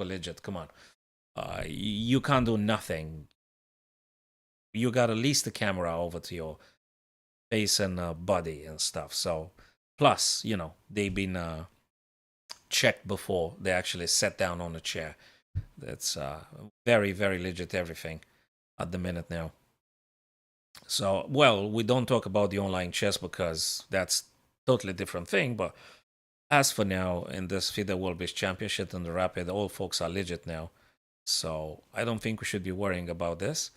legit. Come on, you can't do nothing. You got to lease the camera over to your face and body and stuff. So, plus, they've been checked before they actually sat down on a chair. That's very legit everything at the minute now. So, well, we don't talk about the online chess because that's totally different thing. But as for now, in this FIDE World Blitz Championship and the Rapid, all folks are legit now. So I don't think we should be worrying about this.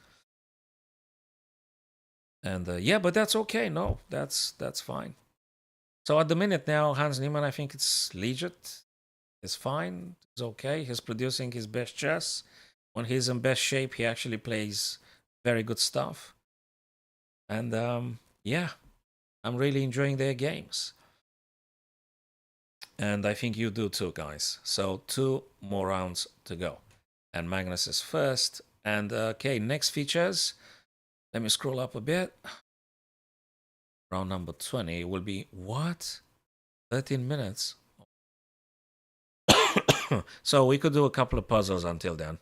And yeah, but that's okay. No, that's fine. So at the minute now, Hans Niemann, I think it's legit. It's fine. It's okay. He's producing his best chess. When he's in best shape, he actually plays very good stuff. And yeah, I'm really enjoying their games. And I think you do too, guys. So 2 more rounds to go. And Magnus is first. And okay, next features. Let me scroll up a bit. Round number 20 will be what? 13 minutes. So we could do a couple of puzzles until then.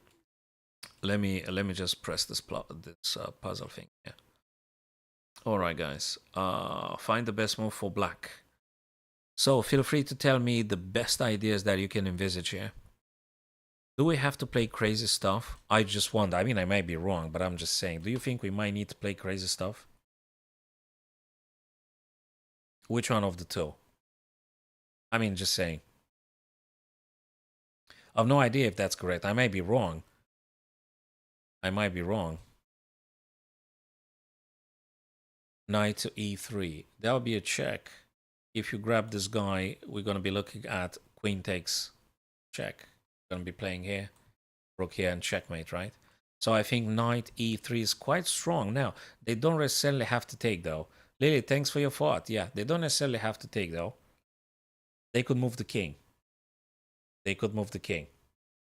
Let me just press this puzzle thing. Yeah. All right, guys. Find the best move for black. So feel free to tell me the best ideas that you can envisage here. Do we have to play crazy stuff? I just wonder. I mean, I might be wrong, but I'm just saying. Do you think we might need to play crazy stuff? Which one of the two? I mean, just saying. I have no idea if that's correct. I might be wrong. I might be wrong. Knight to e3. That would be a check. If you grab this guy, we're going to be looking at queen takes check. We're going to be playing here, rook here, and checkmate, right? So I think knight e3 is quite strong. Now, they don't necessarily have to take, though. Lily, thanks for your thought. Yeah, they don't necessarily have to take, though. They could move the king. They could move the king.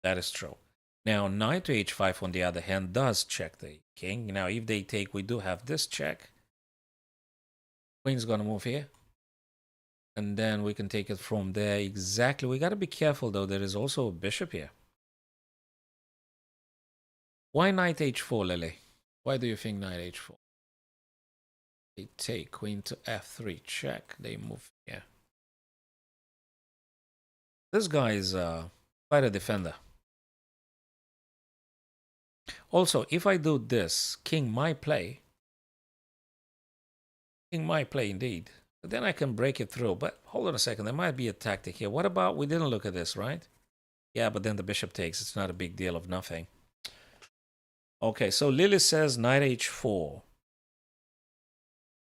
That is true. Now, knight to h5, on the other hand, does check the king. Now, if they take, we do have this check. Queen's going to move here. And then we can take it from there. Exactly. We got to be careful, though. There is also a bishop here. Why knight h4, Lily? Why do you think knight h4? They take queen to f3. Check. They move here. This guy is quite a defender. Also, if I do this, king might play. King might play indeed. But then I can break it through. But hold on a second. There might be a tactic here. What about, we didn't look at this, right? Yeah, but then the bishop takes. It's not a big deal of nothing. Okay, so Lily says knight h4.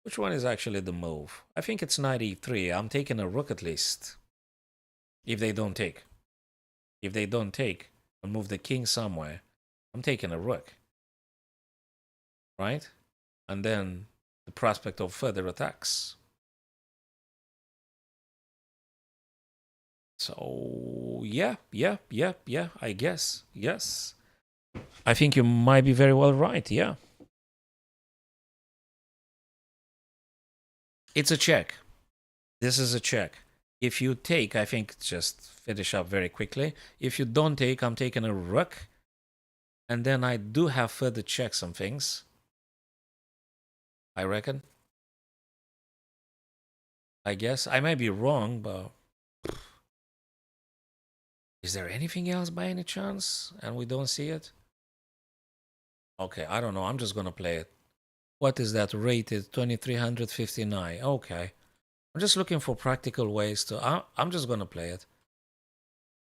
Which one is actually the move? I think it's knight e3. I'm taking a rook at least. If they don't take. If they don't take and move the king somewhere, I'm taking a rook. Right? And then the prospect of further attacks. So, yeah, I guess. Yes. I think you might be very well right, yeah. It's a check. This is a check. If you take, I think just finish up very quickly. If you don't take, I'm taking a rook. And then I do have further checks on things. I reckon. I guess. I might be wrong, but... Is there anything else by any chance? And we don't see it? Okay, I don't know. I'm just going to play it. What is that rated? 2359. Okay. I'm just looking for practical ways to... I'm just going to play it.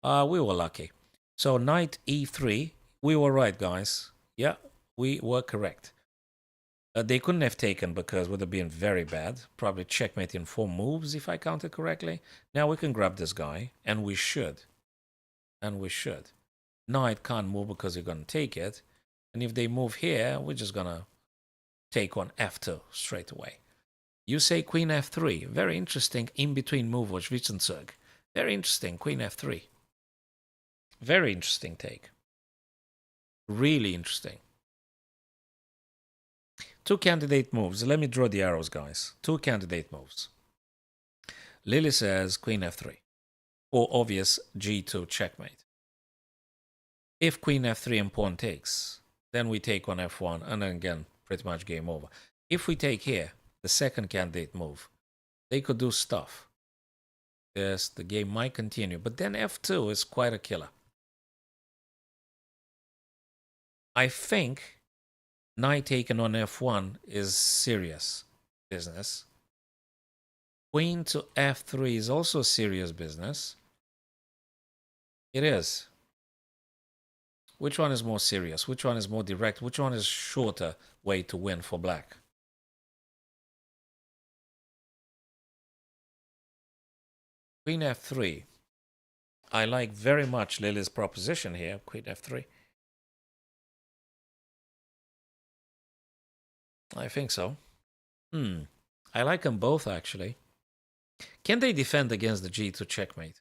We were lucky. So knight e3. We were right, guys. Yeah, we were correct. They couldn't have taken because it would have been very bad. Probably checkmate in 4 moves if I counted correctly. Now we can grab this guy. And we should. And we should. Knight can't move because you're going to take it. And if they move here, we're just going to take on f2 straight away. You say queen f3. Very interesting in-between move with Wittgenberg. Very interesting, queen f3. Very interesting take. Really interesting. 2 candidate moves. Let me draw the arrows, guys. 2 candidate moves. Lily says queen f3. Or obvious g2 checkmate. If queen f3 and pawn takes, then we take on f1, and then again, pretty much game over. If we take here, the second candidate move, they could do stuff. Yes, the game might continue, but then f2 is quite a killer. I think knight taken on f1 is serious business. Queen to f3 is also serious business. It is. Which one is more serious? Which one is more direct? Which one is shorter way to win for black? Queen f3. I like very much Lily's proposition here. Queen f3. I think so. I like them both, actually. Can they defend against the g2 checkmate?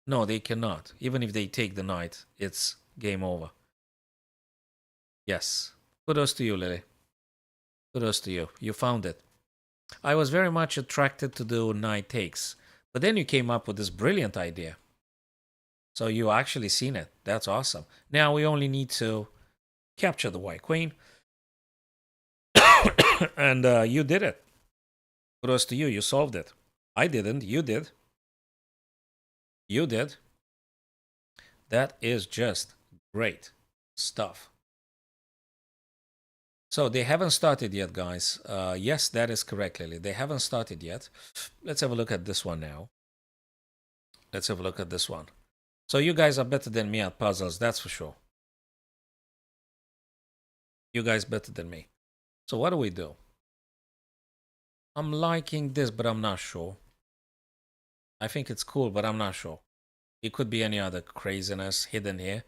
No, they cannot. Even if they take the knight, it's game over. Yes. Kudos to you, Lily. Kudos to you. You found it. I was very much attracted to the knight takes. But then you came up with this brilliant idea. So you actually seen it. That's awesome. Now we only need to capture the white queen. And you did it. Kudos to you. You solved it. I didn't. You did. You did. That is just great stuff. So they haven't started yet, guys. Yes, that is correct, Lily. They haven't started yet. Let's have a look at this one now. Let's have a look at this one. So you guys are better than me at puzzles, that's for sure. You guys better than me. So what do we do? I'm liking this, but I'm not sure. I think it's cool, but I'm not sure. It could be any other craziness hidden here.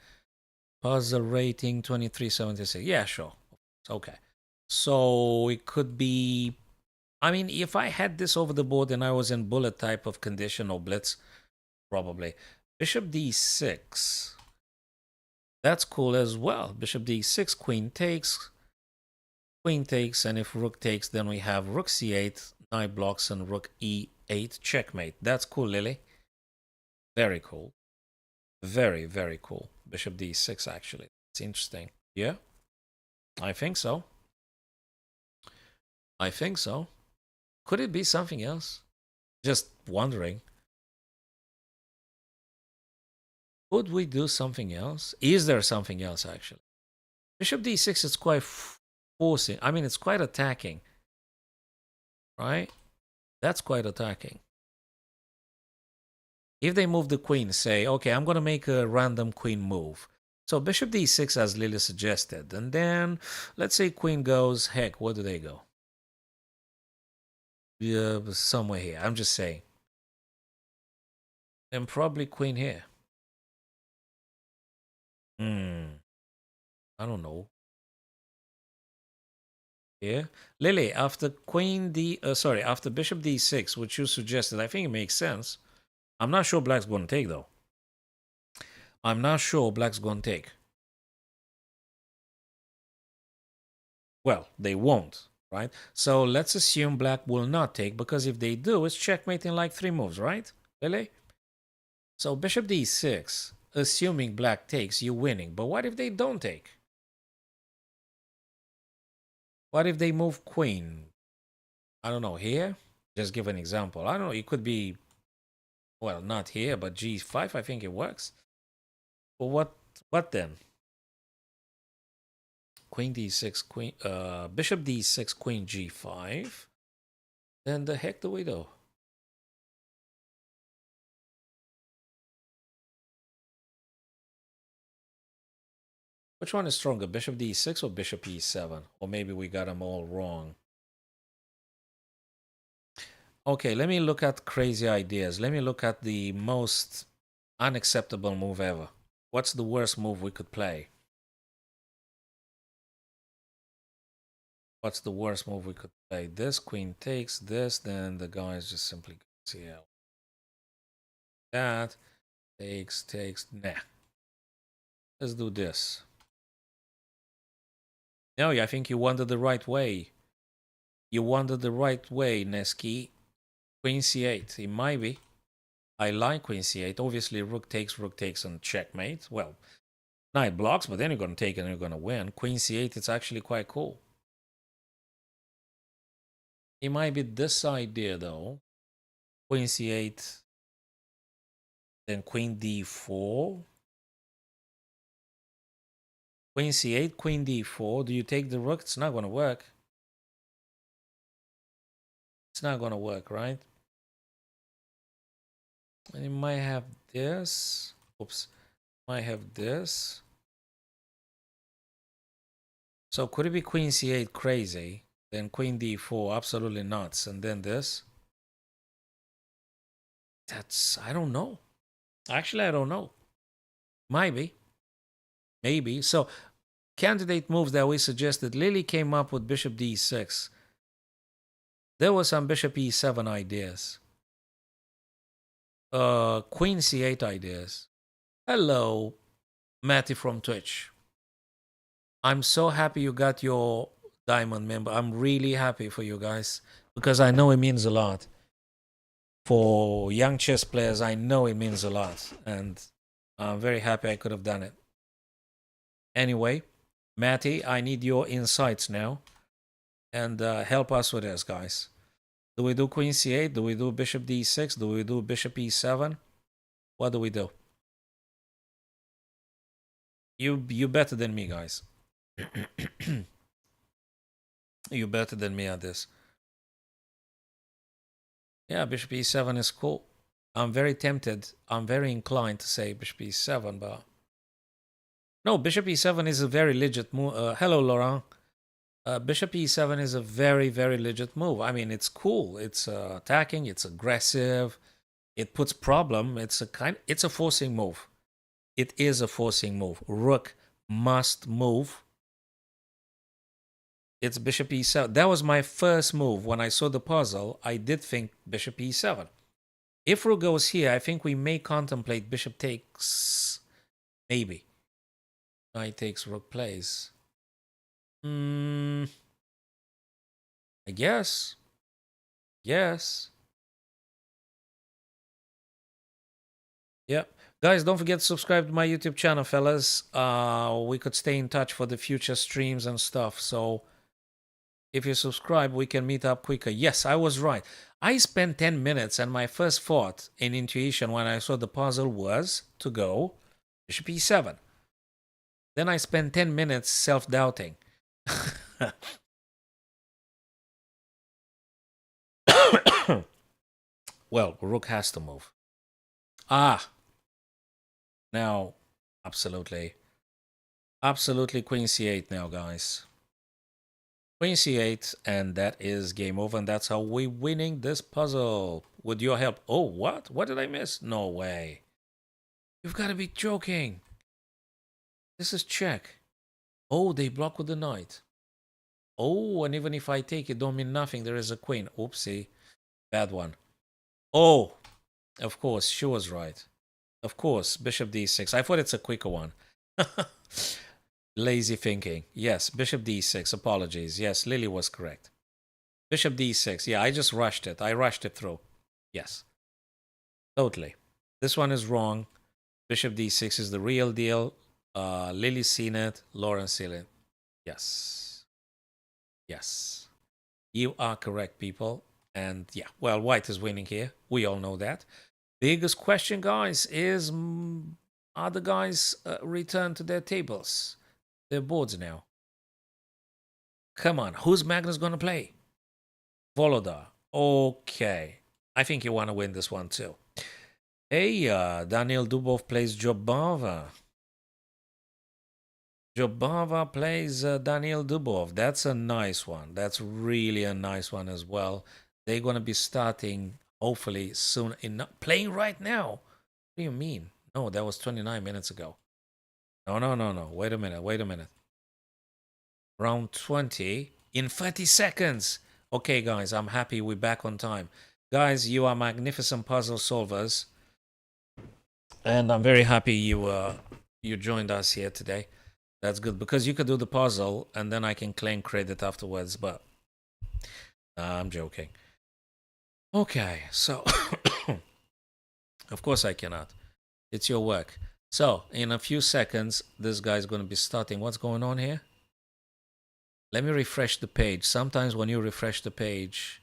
Puzzle rating 2376. Yeah, sure. Okay. So it could be... I mean, if I had this over the board and I was in bullet type of condition or blitz, probably. Bishop d6. That's cool as well. Bishop d6, queen takes, and if rook takes, then we have rook c8, knight blocks, and rook e8, checkmate. That's cool, Lily. Very cool. Very, very cool. Bishop d6, actually. It's interesting. Yeah? I think so. I think so. Could it be something else? Just wondering. Could we do something else? Is there something else, actually? Bishop d6 is quite forcing. I mean, it's quite attacking. Right? That's quite attacking. If they move the queen, say, okay, I'm going to make a random queen move. So bishop d6, as Lily suggested. And then, let's say queen goes, heck, where do they go? Yeah, somewhere here. I'm just saying. And probably queen here. I don't know. Here. Lily, after after bishop d6, which you suggested, I think it makes sense. I'm not sure black's going to take, though. I'm not sure black's going to take. Well, they won't, right? So let's assume black will not take, because if they do, it's checkmate in like 3 moves, right? Really? So bishop d6, assuming black takes, you're winning. But what if they don't take? What if they move queen? I don't know, here? Just give an example. I don't know, it could be, well, not here, but g5, I think it works. But what then? Queen d6, bishop d6, queen g5. Then the heck do we do? Which one is stronger, bishop d6 or bishop e7? Or maybe we got them all wrong. Okay, let me look at crazy ideas. Let me look at the most unacceptable move ever. What's the worst move we could play? What's the worst move we could play? This, queen takes this, then the guy is just simply goes here. That, takes, nah. Let's do this. No, I think you wandered the right way. You wandered the right way, Neski. Queen c8, it might be. I like queen c8. Obviously, rook takes, and checkmate. Well, knight blocks, but then you're going to take and you're going to win. Queen c8, it's actually quite cool. It might be this idea, though. Queen c8, then queen d4. Queen c8, queen d4. Do you take the rook? It's not going to work. It's not going to work, right? And you might have this. Oops. Might have this. So could it be queen c8 crazy? Then queen d4 absolutely nuts. And then this. That's, I don't know. Actually, I don't know. Maybe. Maybe. So, candidate moves that we suggested. Lily came up with bishop d6. There was some bishop e7 ideas. Queen c8 ideas. Hello, Matty from Twitch. I'm so happy you got your diamond member. I'm really happy for you guys because I know it means a lot. For young chess players, I know it means a lot. And I'm very happy I could have done it. Anyway, Matty, I need your insights now. And help us with this, guys. Do we do queen c8? Do we do bishop d6? Do we do bishop e7? What do we do? You better than me, guys. You better than me at this. Yeah, bishop e7 is cool. I'm very tempted. I'm very inclined to say bishop e7, but no, bishop e7 is a very legit move. Hello, Laurent. Bishop e7 is a very, very legit move. I mean, it's cool. It's attacking. It's aggressive. It puts problem. It's a forcing move. It is a forcing move. Rook must move. It's bishop e7. That was my first move. When I saw the puzzle, I did think bishop e7. If rook goes here, I think we may contemplate bishop takes. Maybe. Knight takes, rook plays. I guess. Yes. Yep. Guys, don't forget to subscribe to my YouTube channel, fellas. We could stay in touch for the future streams and stuff. So if you subscribe, we can meet up quicker. Yes, I was right. I spent 10 minutes, and my first thought in intuition when I saw the puzzle was to go bishop e7. Then I spent 10 minutes self-doubting. Well, rook has to move. Ah. Now, absolutely. Absolutely queen c8 now, guys. Queen c8, and that is game over, and that's how we're winning this puzzle. With your help. Oh, what? What did I miss? No way. You've got to be joking. This is check. Oh, they block with the knight. Oh, and even if I take it, don't mean nothing. There is a queen. Oopsie. Bad one. Oh, of course, she was right. Of course, bishop d6. I thought it's a quicker one. Lazy thinking. Yes, bishop d6. Apologies. Yes, Lily was correct. Bishop d6. Yeah, I just rushed it. I rushed it through. Yes. Totally. This one is wrong. Bishop d6 is the real deal. Lily's seen it. Lauren's seen it. Yes. Yes. You are correct, people. And yeah, well, white is winning here. We all know that. Biggest question, guys, is are the guys returned to their tables? Their boards now. Come on, who's Magnus gonna play? Volodar. Okay. I think you want to win this one too. Hey, Daniel Dubov plays Jobava. Jobava plays Daniel Dubov. That's a nice one. That's really a nice one as well. They're going to be starting, hopefully, soon enough. Playing right now? What do you mean? No, that was 29 minutes ago. No, no, no, no. Wait a minute. Wait a minute. Round 20 in 30 seconds. Okay, guys, I'm happy we're back on time. Guys, you are magnificent puzzle solvers. And I'm very happy you joined us here today. That's good, because you could do the puzzle and then I can claim credit afterwards, but I'm joking. Okay, so of course I cannot. It's your work. So in a few seconds, this guy's going to be starting. What's going on here? Let me refresh the page. Sometimes when you refresh the page,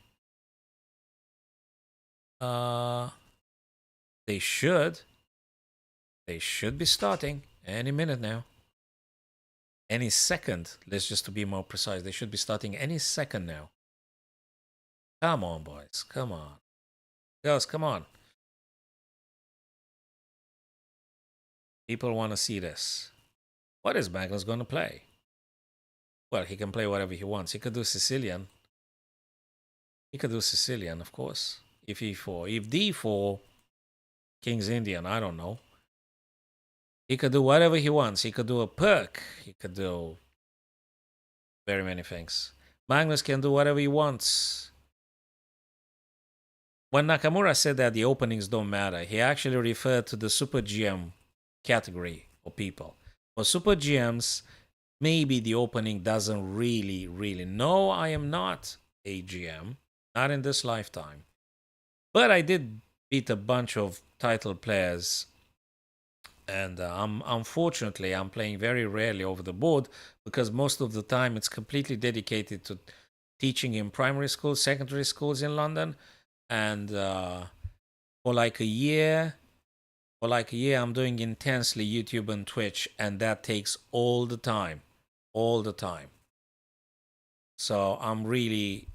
they should be starting any minute now. Any second. Let's just to be more precise. They should be starting any second now. Come on, boys. Come on. Girls, come on. People want to see this. What is Magnus going to play? Well, he can play whatever he wants. He could do Sicilian. He could do Sicilian, of course. If e4. If d4, King's Indian, I don't know. He could do whatever he wants. He could do a perk. He could do very many things. Magnus can do whatever he wants. When Nakamura said that the openings don't matter, he actually referred to the Super GM category of people. For Super GMs, maybe the opening doesn't really. No, I am not a GM. Not in this lifetime. But I did beat a bunch of title players. And unfortunately, I'm playing very rarely over the board because most of the time it's completely dedicated to teaching in primary schools, secondary schools in London. And for like a year, I'm doing intensely YouTube and Twitch, and that takes all the time. So I'm really,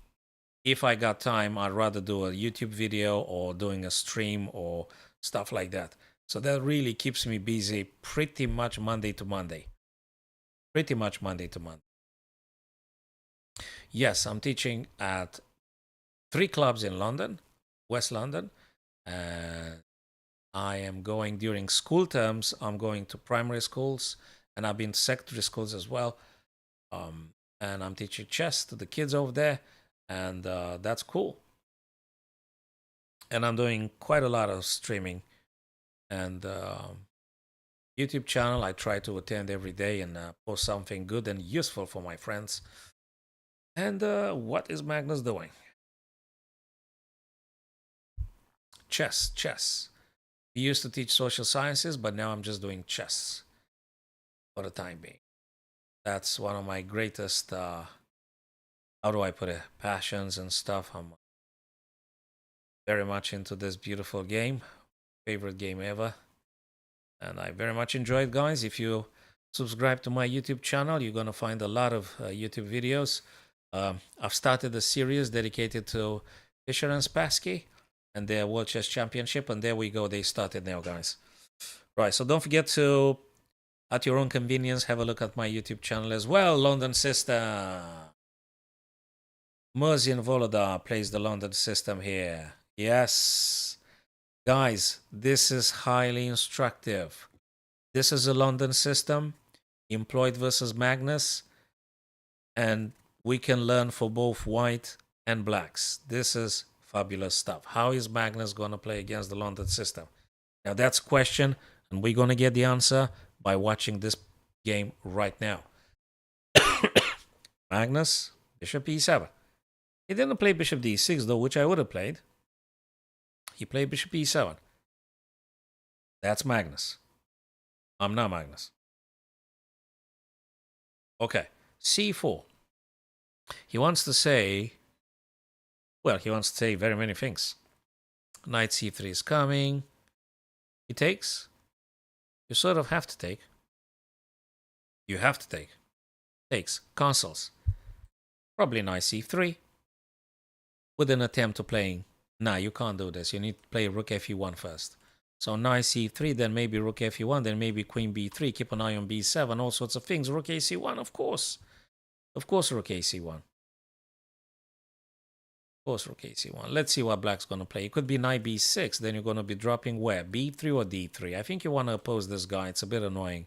if I got time, I'd rather do a YouTube video or doing a stream or stuff like that. So that really keeps me busy pretty much Monday to Monday. Yes, I'm teaching at 3 clubs in London, West London. And I am going during school terms. I'm going to primary schools, and I've been to secondary schools as well. And I'm teaching chess to the kids over there, and that's cool. And I'm doing quite a lot of streaming. And YouTube channel, I try to attend every day and post something good and useful for my friends. And what is Magnus doing? Chess. We used to teach social sciences, but now I'm just doing chess for the time being. That's one of my greatest, how do I put it, passions and stuff. I'm very much into this beautiful game. Favorite game ever. And I very much enjoy it, guys. If you subscribe to my YouTube channel, you're going to find a lot of YouTube videos. I've started a series dedicated to Fischer and Spassky and their World Chess Championship. And there we go. They started now, guys. Right. So don't forget to, at your own convenience, have a look at my YouTube channel as well. London System. Murzin Volodar plays the London System here. Yes. Guys, this is highly instructive. This is a London System, employed versus Magnus, and we can learn for both white and blacks. This is fabulous stuff. How is Magnus going to play against the London System? Now that's a question, and we're going to get the answer by watching this game right now. Magnus, Bishop E7. He didn't play Bishop D6 though, which I would have played. He played Bishop E7. That's Magnus. I'm not Magnus. Okay, C4. He wants to say, well, he wants to say very many things. Knight C3 is coming. He takes. You sort of have to take. You have to take. Takes. Consoles. Probably Knight C3. With an attempt to playing, nah, you can't do this. You need to play Rook FE1 first. So Knight C3, then maybe Rook FE1, then maybe Queen B3. Keep an eye on B7, all sorts of things. Rook AC1, of course. Of course, Rook AC1. Of course, Rook AC1. Let's see what Black's going to play. It could be Knight B6. Then you're going to be dropping where? B3 or D3? I think you want to oppose this guy. It's a bit annoying.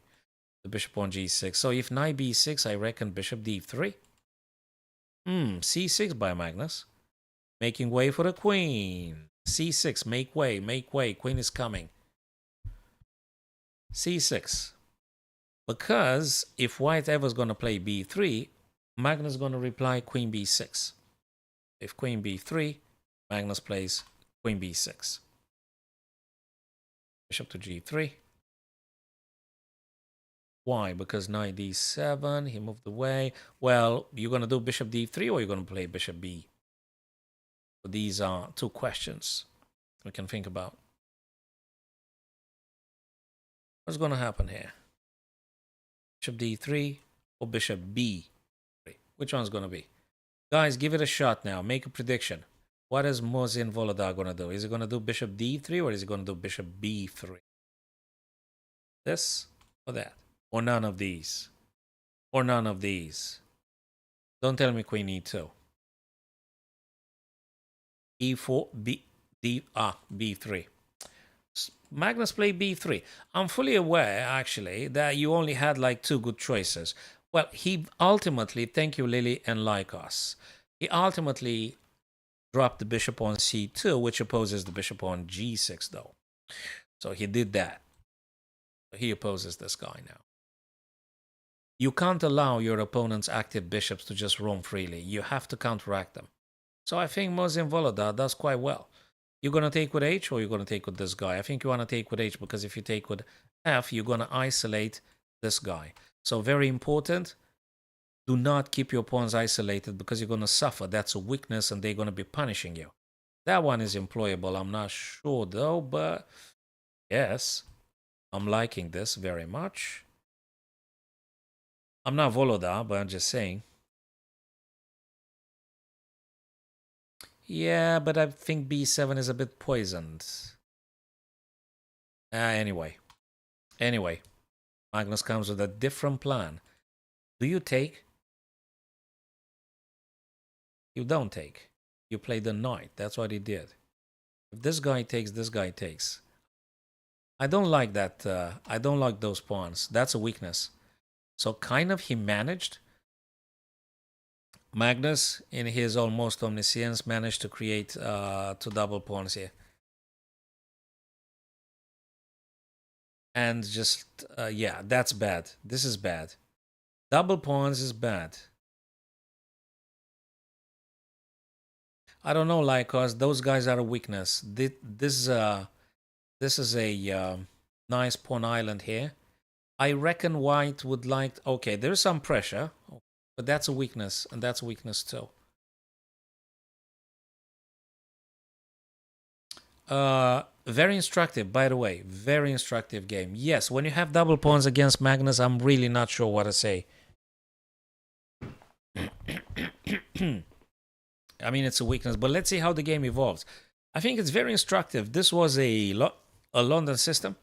The bishop on G6. So if Knight B6, I reckon Bishop D3. C6 by Magnus. Making way for the queen. C6, make way, make way. Queen is coming. C6. Because if white ever is going to play B3, Magnus is going to reply Queen B6. If Queen B3, Magnus plays Queen B6. Bishop to G3. Why? Because Knight D7, he moved away. Well, you're going to do Bishop D3 or you're going to play Bishop B? So these are two questions we can think about. What's going to happen here? Bishop D3 or Bishop B3? Which one's going to be? Guys, give it a shot now. Make a prediction. What is Murzin Volodar going to do? Is he going to do Bishop D3 or is he going to do Bishop B3? This or that? Or none of these? Or none of these? Don't tell me Queen E2. E4, B3. Magnus played b3. I'm fully aware, actually, that you only had like two good choices. Well, he ultimately, thank you, Lily and Lycos, he ultimately dropped the bishop on c2, which opposes the bishop on g6, though. So he did that. He opposes this guy now. You can't allow your opponent's active bishops to just roam freely. You have to counteract them. So I think Mosin Volodar does quite well. You're going to take with h or you're going to take with this guy? I think you want to take with h because if you take with f, you're going to isolate this guy. So very important, do not keep your pawns isolated because you're going to suffer. That's a weakness and they're going to be punishing you. That one is employable. I'm not sure though, but yes, I'm liking this very much. I'm not Volodar, but I'm just saying. Yeah, but I think b7 is a bit poisoned. Anyway, Magnus comes with a different plan. Do you take? You don't take. You play the knight. That's what he did. If this guy takes, this guy takes. I don't like that. I don't like those pawns. That's a weakness. So kind of he managed. Magnus, in his almost omniscience, managed to create two double pawns here. And just, yeah, that's bad. This is bad. Double pawns is bad. I don't know, like, cause those guys are a weakness. This is a nice pawn island here. I reckon white would like... Okay, there's some pressure, but that's a weakness, and that's a weakness too. Very instructive, by the way. Very instructive game. Yes, when you have double pawns against Magnus, I'm really not sure what to say. I mean, it's a weakness, but let's see how the game evolves. I think it's very instructive. This was a London system,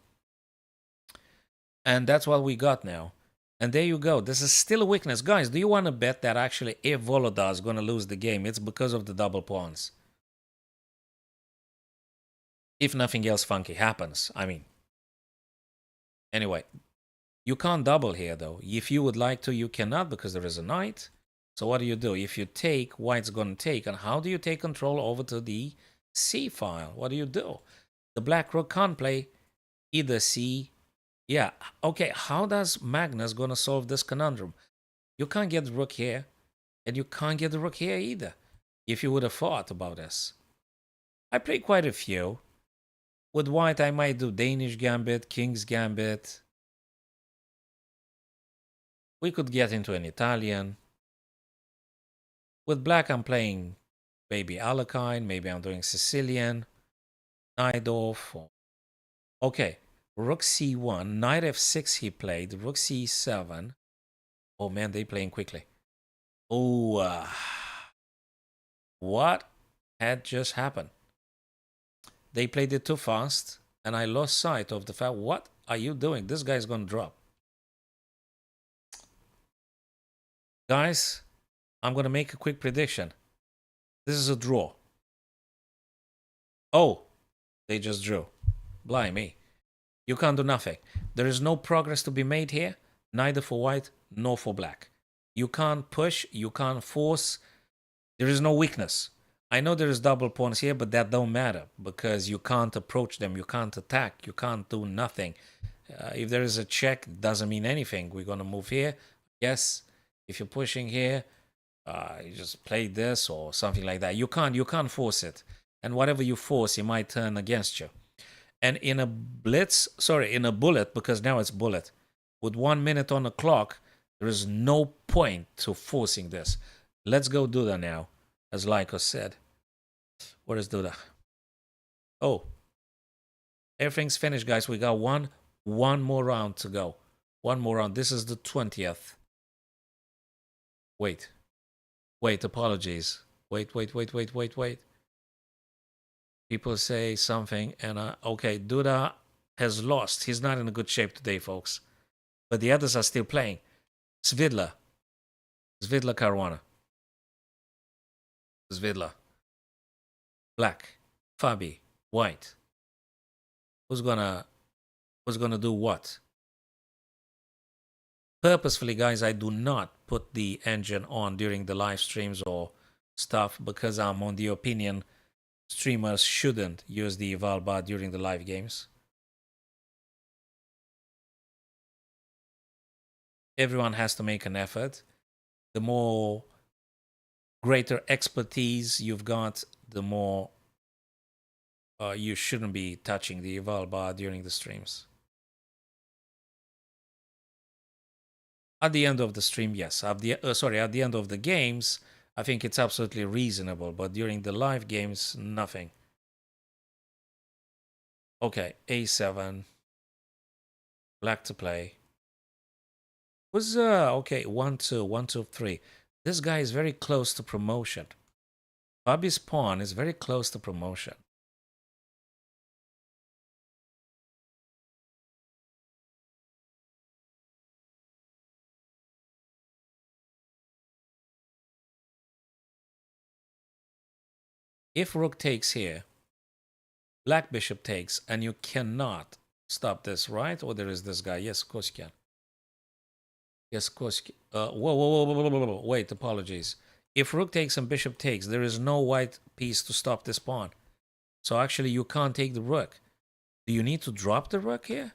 and that's what we got now. And there you go. This is still a weakness. Guys, do you want to bet that actually if Volodar is going to lose the game, it's because of the double pawns? If nothing else funky happens, I mean. Anyway, you can't double here, though. If you would like to, you cannot because there is a knight. So what do? If you take, white's going to take. And how do you take control over to the C file? What do? The black rook can't play either C. Yeah, okay, how does Magnus going to solve this conundrum? You can't get the rook here, and you can't get the rook here either, if you would have thought about this. I played quite a few. With white, I might do Danish Gambit, King's Gambit. We could get into an Italian. With black, I'm playing maybe Alekhine, maybe I'm doing Sicilian, Najdorf. Okay, rook c1, knight f6 he played, rook c7. Oh man, they playing quickly. Oh, what had just happened? They played it too fast, and I lost sight of the fact, what are you doing? This guy's going to drop. Guys, I'm going to make a quick prediction. This is a draw. Oh, they just drew. Blimey. You can't do nothing. There is no progress to be made here, neither for white nor for black. You can't push, you can't force. There is no weakness. I know there is double pawns here, but that don't matter because you can't approach them, you can't attack, you can't do nothing. If there is a check, it doesn't mean anything. We're going to move here. Yes, if you're pushing here, you just play this or something like that. You can't force it. And whatever you force, it might turn against you. And in a bullet, because now it's bullet, with 1 minute on the clock, there is no point to forcing this. Let's go Duda now, as Lycos said. Where is Duda? Oh, everything's finished, guys. We got one more round to go. One more round. This is the 20th. Wait, apologies. Wait. People say something, and okay, Duda has lost. He's not in a good shape today, folks. But the others are still playing. Svidla Caruana. Svidla. Black. Fabi. White. Who's gonna do what? Purposefully, guys, I do not put the engine on during the live streams or stuff because I'm on the opinion streamers shouldn't use the eval bar during the live games. Everyone has to make an effort. The more greater expertise you've got, the more you shouldn't be touching the eval bar during the streams. At the end of the stream, yes. At the end of the games, I think it's absolutely reasonable. But during the live games, nothing. Okay, A7. Black to play. Was okay, 1-2, 1-2, 3. This guy is very close to promotion. Bobby's pawn is very close to promotion. If rook takes here, black bishop takes, and you cannot stop this, right? Or there is this guy. Yes, of course you can. Yes, of course you can. Whoa. Wait, apologies. If rook takes and bishop takes, there is no white piece to stop this pawn. So actually, you can't take the rook. Do you need to drop the rook here?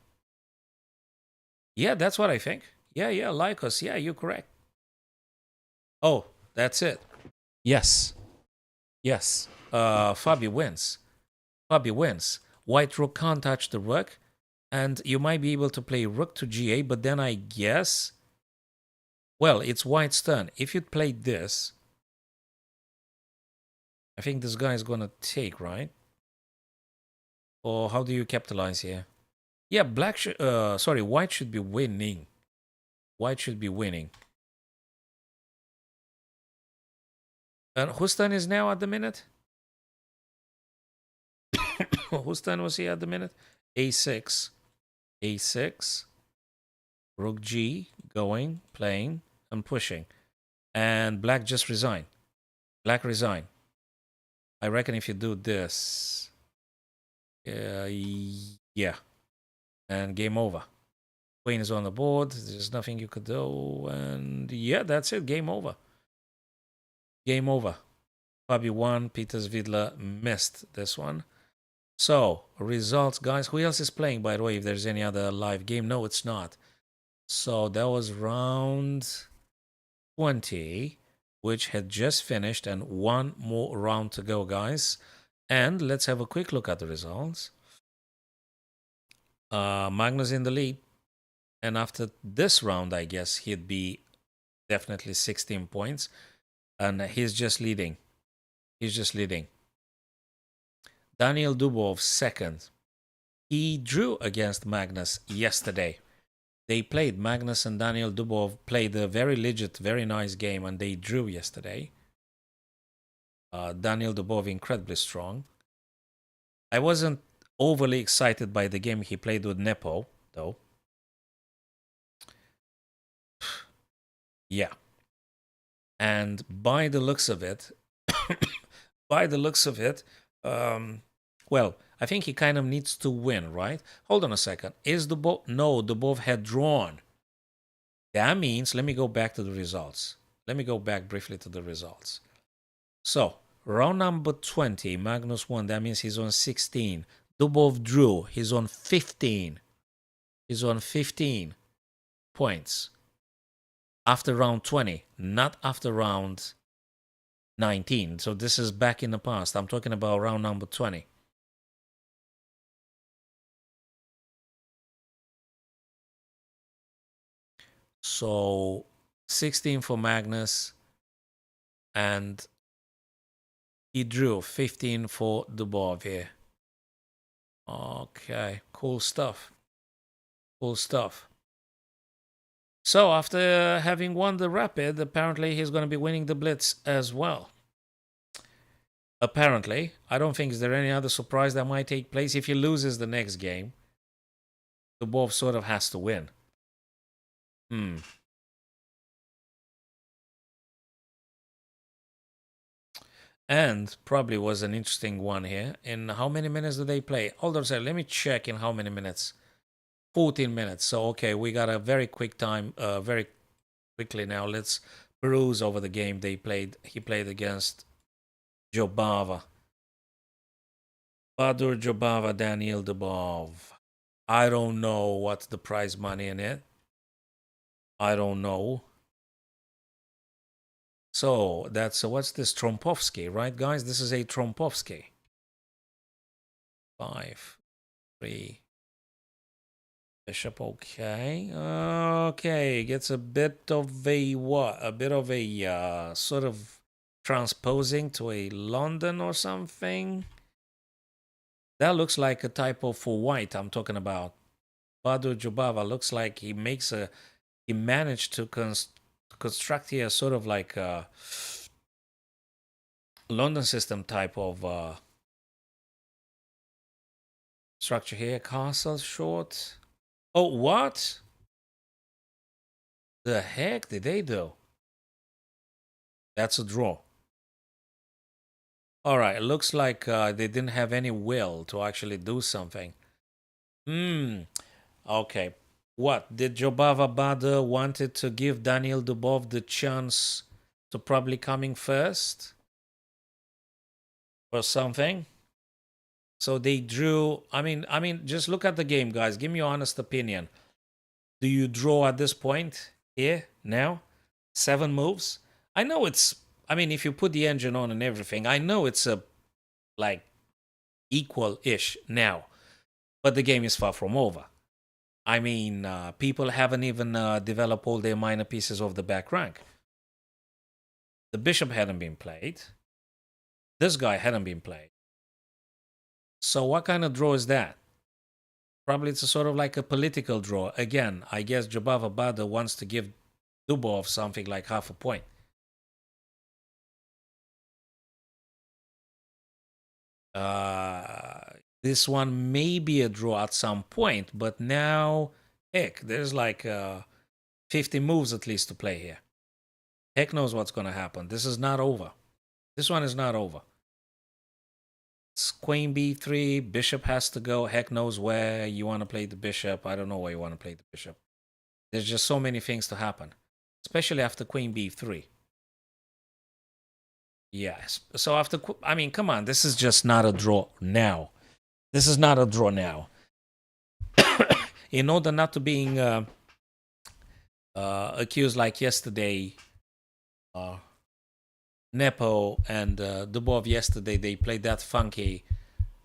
Yeah, that's what I think. Yeah, Lycos. Yeah, you're correct. Oh, that's it. Yes. Fabi wins. White rook can't touch the rook, and you might be able to play rook to g8, but then I guess, well, it's white's turn. If you'd played this, I think this guy is gonna take, right? Or how do you capitalize here? Yeah, white should be winning. White should be winning. And whose turn is now at the minute? Whose turn was he at the minute? A6. A6. Rook G. Going, playing, and pushing. And black just resign. Black resign. I reckon if you do this... yeah. And game over. Queen is on the board. There's nothing you could do. And yeah, that's it. Game over. Game over. Fabi won. Peter Svidler missed this one. So, results, guys. Who else is playing, by the way, if there's any other live game? No, it's not. So, that was round 20, which had just finished, and one more round to go, guys. And let's have a quick look at the results. Magnus in the lead. And after this round, I guess he'd be definitely 16 points. And he's just leading. Daniel Dubov second. He drew against Magnus yesterday. They played, Magnus and Daniel Dubov played a very legit, very nice game, and they drew yesterday. Daniel Dubov incredibly strong. I wasn't overly excited by the game he played with Nepo, though. Yeah. And by the looks of it, well, I think he kind of needs to win, right? Hold on a second. Is Dubov? No, Dubov had drawn. That means, let me go back to the results. Let me go back briefly to the results. So, round number 20, Magnus won. That means he's on 16. Dubov drew. He's on 15. He's on 15 points. After round 20, not after round 19. So this is back in the past. I'm talking about round number 20. So 16 for Magnus, and he drew 15 for Dubov here. Okay, cool stuff. Cool stuff. So after having won the Rapid, apparently he's going to be winning the Blitz as well. Apparently. I don't think is there any other surprise that might take place. If he loses the next game, Dubov sort of has to win. And probably was an interesting one here. In how many minutes do they play? Hold on a second. Let me check in how many minutes. 14 minutes. So, okay, we got a very quick time, very quickly now. Let's peruse over the game they played. He played against Jobava. Badur Jobava, Daniel Dubov. I don't know what's the prize money in it. I don't know. So that's what's this Trompovsky, right, guys? This is a Trompovsky. 5, 3. Bishop, okay. Okay, gets a bit of a what? A bit of a sort of transposing to a London or something. That looks like a typo for white I'm talking about. Badur Jubava looks like he managed to construct here sort of like a London system type of structure here. Castle short. Oh, what? The heck did they do? That's a draw. All right, it looks like they didn't have any will to actually do something. Okay. What? Did Jobava Bader wanted to give Daniel Dubov the chance to probably coming first? Or something? So they drew. I mean, just look at the game, guys. Give me your honest opinion. Do you draw at this point here now? 7 moves. I know it's. I mean, if you put the engine on and everything, I know it's a like equal-ish now, but the game is far from over. I mean, people haven't even developed all their minor pieces of the back rank. The bishop hadn't been played. This guy hadn't been played. So what kind of draw is that? Probably it's a sort of like a political draw. Again, I guess Jobava Bada wants to give Dubov something like half a point. This one may be a draw at some point, but now, heck, there's like 50 moves at least to play here. Heck knows what's going to happen. This is not over. This one is not over. It's queen b3, bishop has to go. Heck knows where you want to play the bishop. I don't know where you want to play the bishop. There's just so many things to happen, especially after queen b3. Yes. So after, I mean, come on, this is just not a draw now. This is not a draw now. In order not to being accused like yesterday, Nepo and Dubov yesterday, they played that funky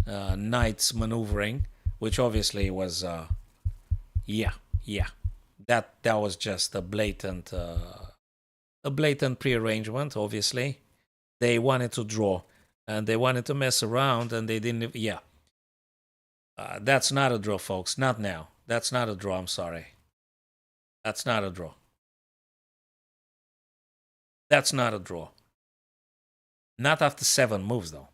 knights maneuvering, which obviously was, yeah. That was just a blatant prearrangement. Obviously, they wanted to draw and they wanted to mess around, and they didn't. Yeah, that's not a draw, folks. Not now. That's not a draw. I'm sorry. That's not a draw. That's not a draw. Not after 7 moves, though.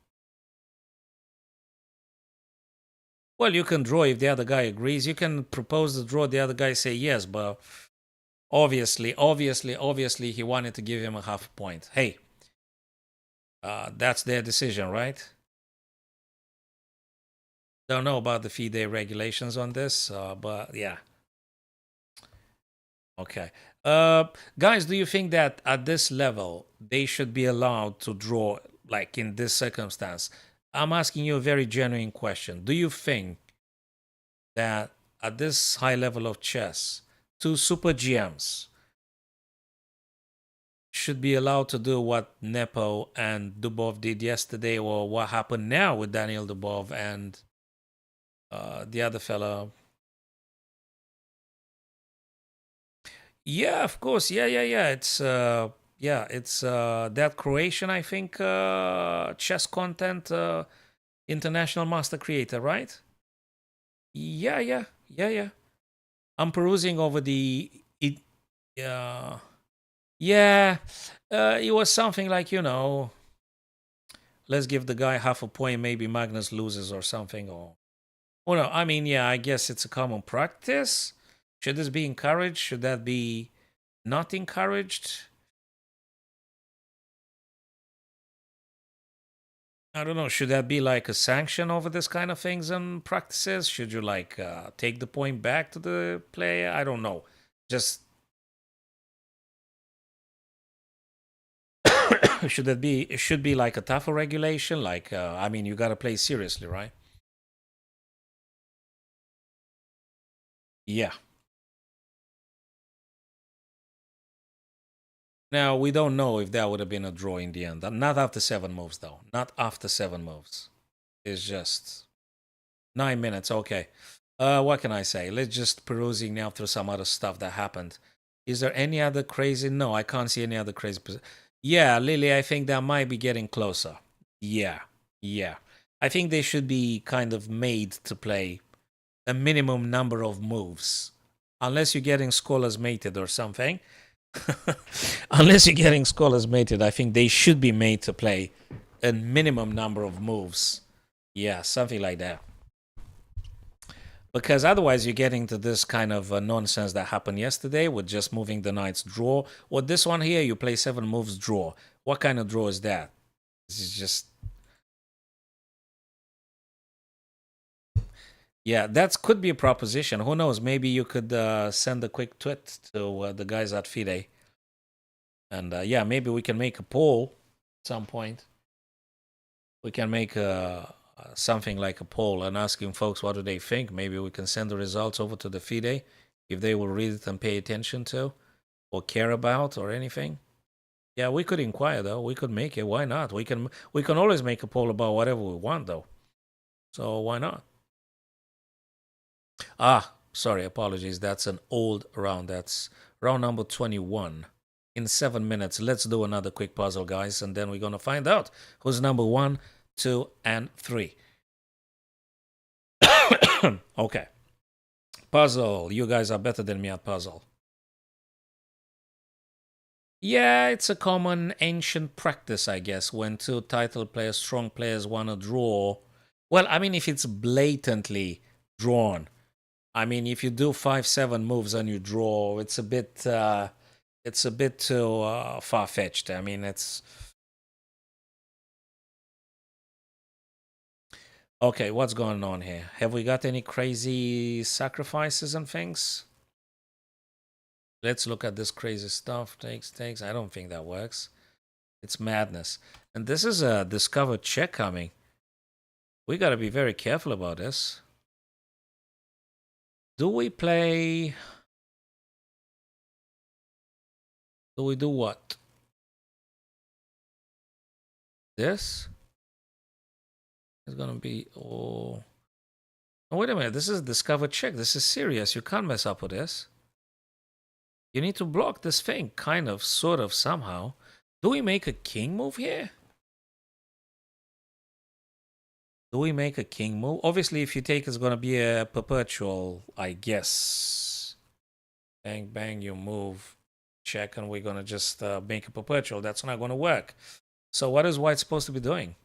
Well, you can draw if the other guy agrees. You can propose the draw, the other guy say yes, but obviously, he wanted to give him a half point. Hey, that's their decision, right? Don't know about the FIDE regulations on this, but yeah. Okay. Guys, do you think that at this level, they should be allowed to draw, like in this circumstance? I'm asking you a very genuine question. Do you think that at this high level of chess, 2 super GMs should be allowed to do what Nepo and Dubov did yesterday, or what happened now with Daniel Dubov and the other fellow? Yeah, of course. Yeah. It's it's that Croatian, I think, chess content international master creator, right? Yeah. I'm perusing over the it. Yeah. It was something like, let's give the guy half a point. Maybe Magnus loses or something. Or no. I mean, yeah. I guess it's a common practice. Should this be encouraged? Should that be not encouraged? I don't know. Should that be like a sanction over this kind of things and practices? Should you like take the point back to the player? I don't know. Just should that be? It should be like a tougher regulation. Like I mean, you got to play seriously, right? Yeah. Now we don't know if that would have been a draw in the end. Not after 7 moves, though. Not after 7 moves. It's just 9 minutes. Okay. What can I say? Let's just perusing now through some other stuff that happened. Is there any other crazy? No, I can't see any other crazy. Yeah, Lily, I think that might be getting closer. Yeah, yeah. I think they should be kind of made to play a minimum number of moves. Unless you're getting scholars mated or something. Unless you're getting scholars mated, I think they should be made to play a minimum number of moves. Yeah, something like that. Because otherwise you're getting to this kind of nonsense that happened yesterday with just moving the knight's draw. Or this one here, you play 7 moves draw. What kind of draw is that? This is just... Yeah, that could be a proposition. Who knows? Maybe you could send a quick tweet to the guys at FIDE. And yeah, maybe we can make a poll at some point. We can make something like a poll and asking folks what do they think. Maybe we can send the results over to the FIDE if they will read it and pay attention to or care about or anything. Yeah, we could inquire though. We could make it. Why not? We can always make a poll about whatever we want though. So why not? Ah, sorry, apologies. That's an old round. That's round number 21. In 7 minutes, let's do another quick puzzle, guys, and then we're going to find out who's number 1, 2, and 3. Okay. Puzzle. You guys are better than me at puzzle. Yeah, it's a common ancient practice, I guess, when two title players, strong players, want to draw. Well, I mean, if it's blatantly drawn. I mean, if you do 5-7 moves and you draw, it's a bit too far-fetched. I mean, it's... Okay, what's going on here? Have we got any crazy sacrifices and things? Let's look at this crazy stuff. Takes. I don't think that works. It's madness. And this is a discovered check coming. We got to be very careful about this. Do we play... Do we do what? This? It's gonna be... Oh, wait a minute. This is a discovered check. This is serious. You can't mess up with this. You need to block this thing, kind of, sort of, somehow. Do we make a king move here? Do we make a king move? Obviously, if you take, it's going to be a perpetual, I guess. Bang, bang, you move. Check, and we're going to just make a perpetual. That's not going to work. So what is white supposed to be doing?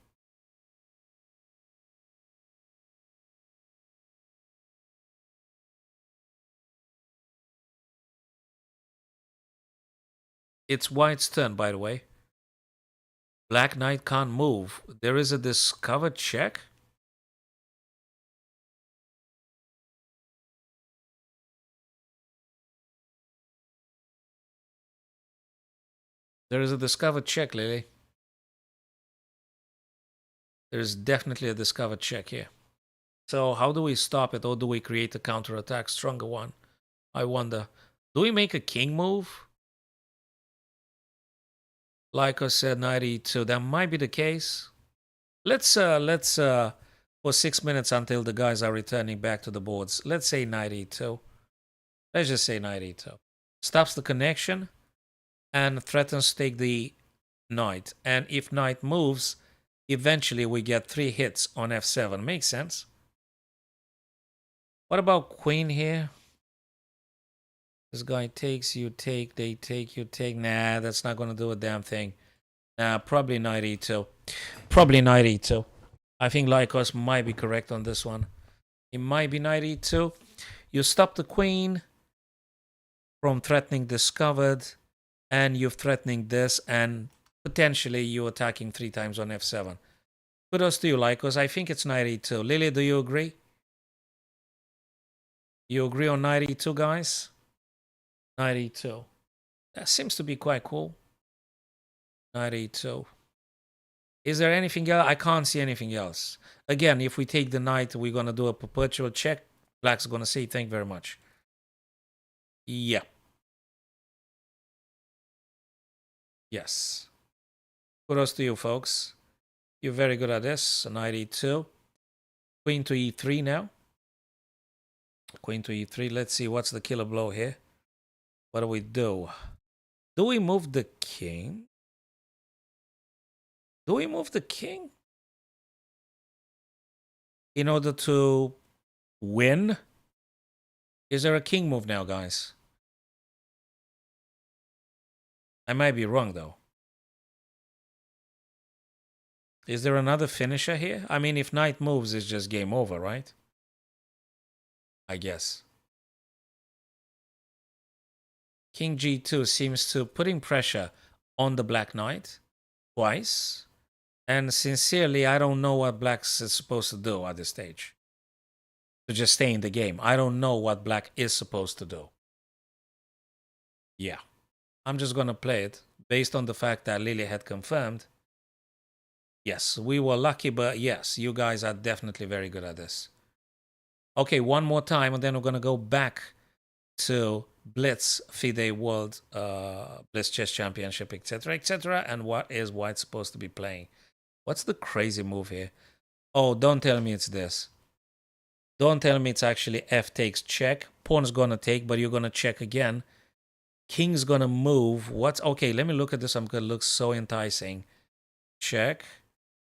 It's white's turn, by the way. Black knight can't move. There is a discovered check. There is a discovered check, Lily. There's definitely a discovered check here. So how do we stop it, or do we create a counterattack, stronger one? I wonder. Do we make a king move? Like I said, 92. That might be the case. Let's for 6 minutes until the guys are returning back to the boards. Let's say 92. Let's just say 92. Stops the connection and threatens to take the knight. And if knight moves, eventually we get 3 hits on f7. Makes sense. What about queen here? This guy takes, you take, they take, you take. Nah, that's not going to do a damn thing. Nah, probably knight e2. Probably knight e2. I think Lycos might be correct on this one. It might be knight e2. You stop the queen from threatening discovered, and you're threatening this, and potentially you're attacking 3 times on f7. Kudos to you, Lycos. I think it's knight e2. Lily, do you agree? You agree on knight e2, guys? Knight e2. That seems to be quite cool. Knight e2. Is there anything else? I can't see anything else. Again, if we take the knight, we're going to do a perpetual check. Black's going to say thank you very much. Yeah. Yes. Kudos to you, folks. You're very good at this. Knight e2. Queen to e3 now. Queen to e3. Let's see what's the killer blow here. What do we do? Do we move the king? Do we move the king? In order to win? Is there a king move now, guys? I might be wrong, though. Is there another finisher here? I mean, if knight moves, it's just game over, right? I guess. King g2 seems to putting pressure on the black knight twice. And sincerely, I don't know what black is supposed to do at this stage. To just stay in the game. I don't know what black is supposed to do. Yeah. I'm just going to play it based on the fact that Lily had confirmed. Yes, we were lucky, but yes, you guys are definitely very good at this. Okay, one more time, and then we're going to go back to Blitz, FIDE World Blitz Chess Championship, etc., etc., and what is White supposed to be playing? What's the crazy move here? Oh, don't tell me it's this. Don't tell me it's actually F takes check. Pawn's going to take, but you're going to check again. King's going to move. What's... Okay, let me look at this. I'm going to look so enticing. Check.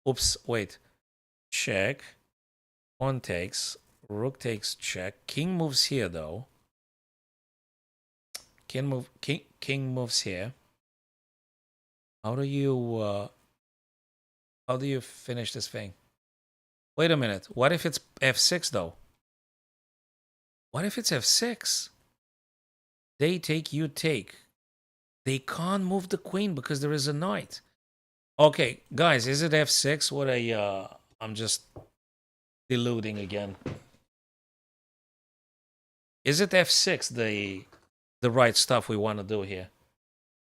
Oops, wait. Check. Pawn takes. Rook takes check. King moves here, though. King moves here. How do you finish this thing? Wait a minute. What if it's f6 though? What if it's f6? They take, you take. They can't move the queen because there is a knight. Okay, guys, is it f6? What a I'm just deluding again. Is it f6 the right stuff we want to do here?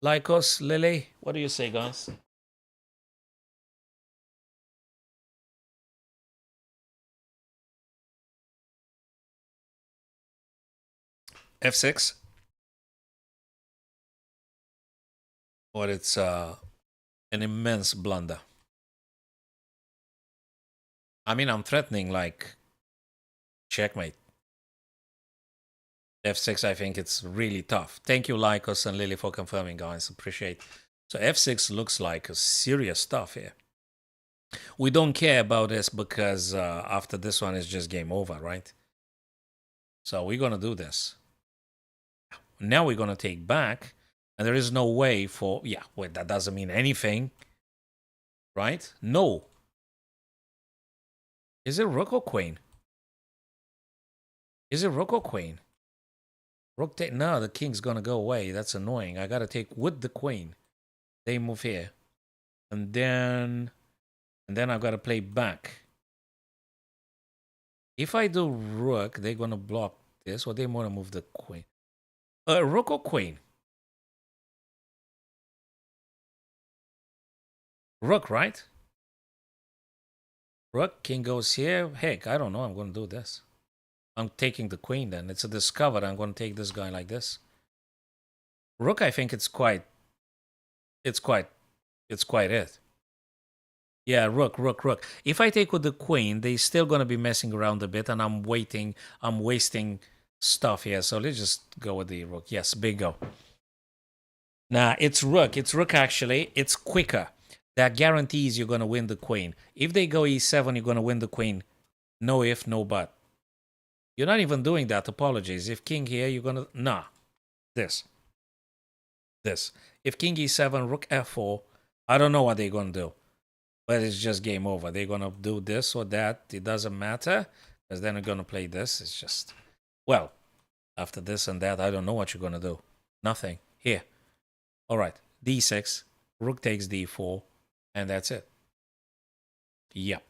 Lycos, Lily, what do you say, guys? f6? Or it's an immense blunder. I mean, I'm threatening like checkmate. f6, I think it's really tough. Thank you, Lycos and Lily, for confirming, guys. Appreciate. So f6 looks like a serious stuff here. We don't care about this because after this one is just game over, right? So we're going to do this. Now we're going to take back. And there is no way for... Yeah, wait, that doesn't mean anything. Right? No. Is it rook or queen? Is it rook or queen? Rook take... No, the king's going to go away. That's annoying. I got to take with the queen. They move here. And then I've got to play back. If I do rook, they're going to block this. Or they want to move the queen. Rook or queen? Rook, right? Rook, king goes here. Heck, I don't know. I'm going to do this. I'm taking the queen then. It's a discovered. I'm going to take this guy like this. Rook, I think it's quite it. Yeah, rook. If I take with the queen, they're still going to be messing around a bit, and I'm wasting stuff here. So let's just go with the rook. Yes, bingo. Nah, it's rook. It's rook, actually. It's quicker. That guarantees you're going to win the queen. If they go e7, you're going to win the queen. No if, no but. You're not even doing that. Apologies. If king here, you're going to... Nah. This. If king e7, rook f4, I don't know what they're going to do. But it's just game over. They're going to do this or that. It doesn't matter. Because then they're going to play this. It's just... Well, after this and that, I don't know what you're going to do. Nothing. Here. All right. d6. Rook takes d4. And that's it. Yep.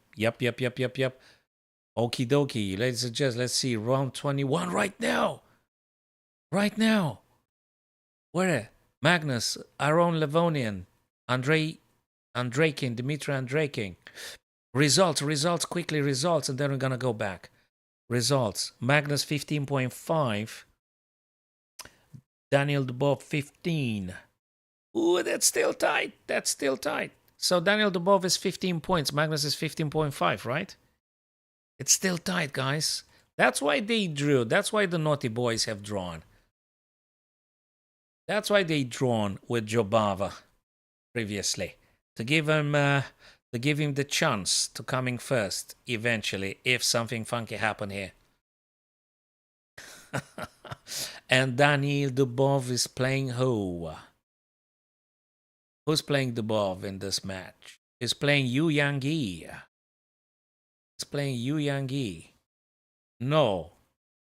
Okie dokie. Ladies and gents, let's see. Round 21 right now. Right now. Where? Magnus, Aaron Livonian, Andreikin, Dimitri Andreikin. Results, quickly results, and then we're gonna go back. Results. Magnus 15.5. Daniel Dubov 15. Ooh, that's still tight. So Daniel Dubov is 15 points. Magnus is 15.5, right? It's still tight, guys. That's why they drew. That's why the naughty boys have drawn. That's why they drawn with Jobava previously. To give him the chance to coming first eventually if something funky happen here. And Daniel Dubov is playing who? Who's playing Dubov in this match? He's playing Yu Yang-gi. He's playing Yu Yang-gi. No,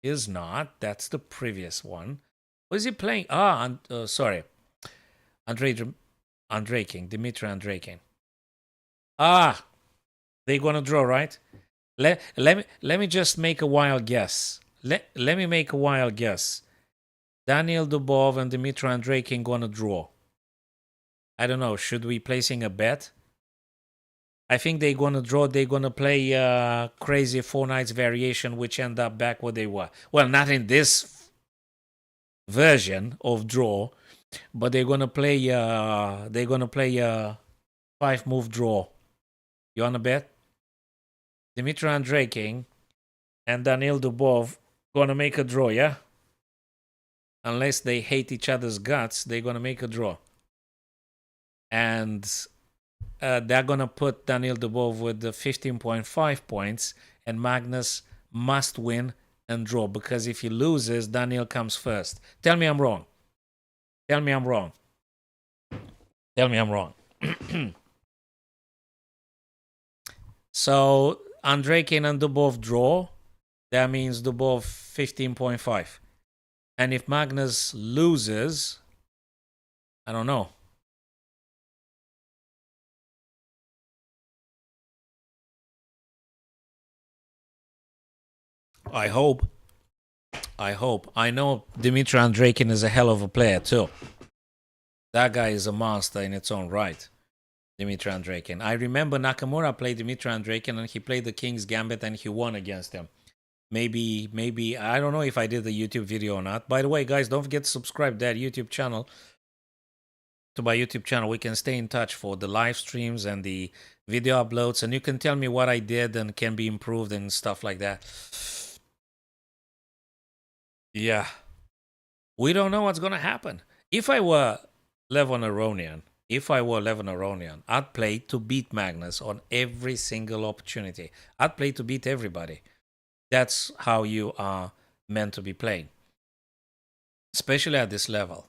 he's not. That's the previous one. Who is he playing? Sorry. Andreikin, Dimitri Andreikin. They're gonna draw, right? Let me just make a wild guess. Let me make a wild guess. Daniel Dubov and Dimitri Andreikin gonna draw. I don't know. Should we placing a bet? I think they're gonna draw. They're gonna play crazy 4 nights variation, which end up back where they were. Well, not in this version of draw, but they're gonna play. They're gonna play 5-move draw. You wanna bet? Dimitri Andreikin and Daniel Dubov gonna make a draw, yeah? Unless they hate each other's guts, they're gonna make a draw. And they're gonna put Daniel Dubov with the 15.5 points, and Magnus must win and draw, because if he loses, Daniel comes first. Tell me I'm wrong. Tell me I'm wrong. Tell me I'm wrong. So Andreikin and Dubov draw. That means Dubov 15.5. And if Magnus loses, I don't know. I hope. I know Dimitri Andreikin is a hell of a player too. That guy is a monster in its own right. Dimitri Andreikin. I remember Nakamura played Dimitri Andreikin and he played the King's Gambit and he won against him. Maybe, I don't know if I did the YouTube video or not. By the way, guys, don't forget to subscribe to that YouTube channel. To my YouTube channel, we can stay in touch for the live streams and the video uploads, and you can tell me what I did and can be improved and stuff like that. Yeah. We don't know what's gonna happen. If I were Levon Aronian, I'd play to beat Magnus on every single opportunity. I'd play to beat everybody. That's how you are meant to be playing. Especially at this level.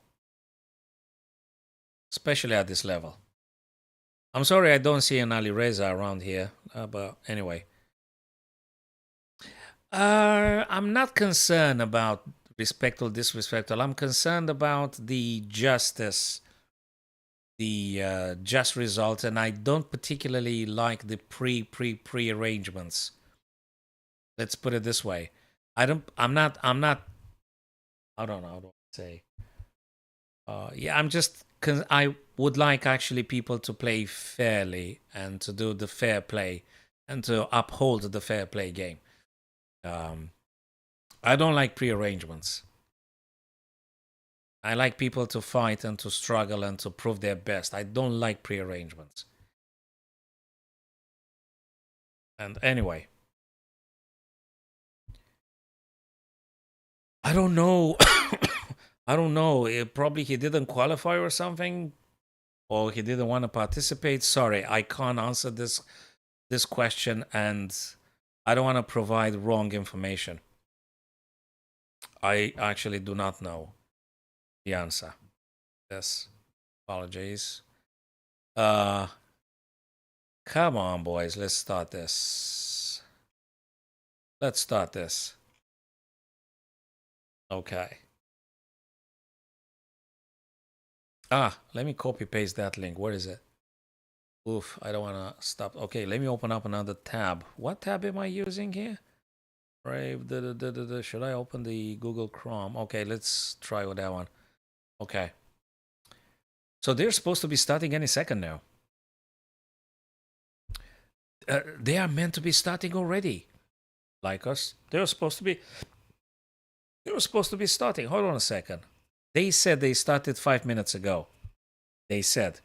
I'm sorry I don't see an Ali Reza around here, but anyway. I'm not concerned about respectful, disrespectful. I'm concerned about the justice, the just result, and I don't particularly like the pre arrangements. Let's put it this way. I'm not, I don't know how to say. Yeah, I would like actually people to play fairly and to do the fair play and to uphold the fair play game. I don't like prearrangements. I like people to fight and to struggle and to prove their best. I don't like prearrangements. And anyway, I don't know. I don't know. Probably he didn't qualify or something, or he didn't want to participate. Sorry, I can't answer this question, and I don't want to provide wrong information. I actually do not know the answer. Yes, apologies. Come on, boys. Let's start this. Okay. Let me copy paste that link. Where is it? Oof, I don't want to stop. Okay, let me open up another tab. What tab am I using here? Brave. Should I open the Google Chrome? Okay, let's try with that one. Okay. So they're supposed to be starting any second now. They are meant to be starting already. Like us. They were supposed to be. They were supposed to be starting. Hold on a second. They said they started 5 minutes ago. They said.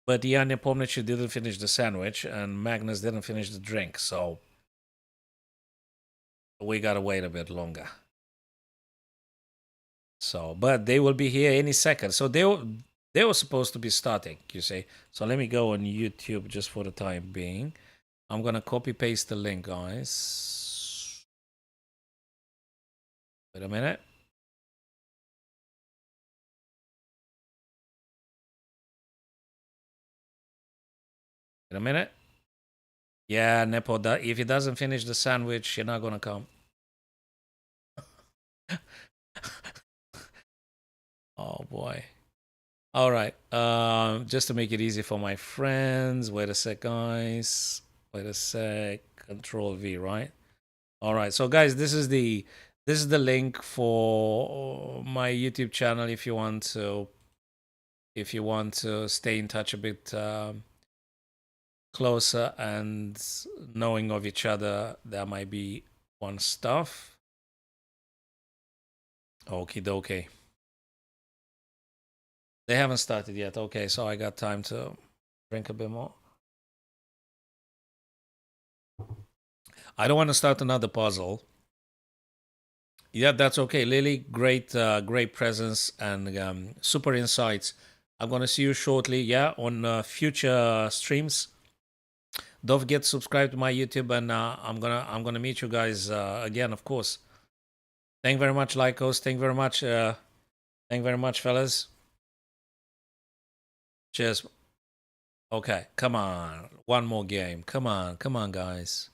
But Jan Nepomniachtchi didn't finish the sandwich, and Magnus didn't finish the drink, so we gotta wait a bit longer. So, but they will be here any second. So they were supposed to be starting, you see. So let me go on YouTube just for the time being. I'm gonna copy paste the link, guys. Wait a minute. Wait a minute. Yeah, Nepo, if he doesn't finish the sandwich, you're not gonna come. Oh boy. All right. Just to make it easy for my friends. Wait a sec, guys. Wait a sec. Control V, right? All right. So, guys, this is the link for my YouTube channel. If you want to stay in touch a bit closer and knowing of each other, there might be one stuff. Okie dokie. They haven't started yet. Okay, so I got time to drink a bit more. I don't want to start another puzzle. Yeah, that's okay. Lily, great presence and super insights. I'm going to see you shortly, yeah, on future streams. Don't forget to subscribe to my YouTube, and I'm gonna meet you guys again, of course. Thank you very much, Lycos. Thank you very much. Thank you very much, fellas. Cheers. Okay, come on. One more game. Come on, guys.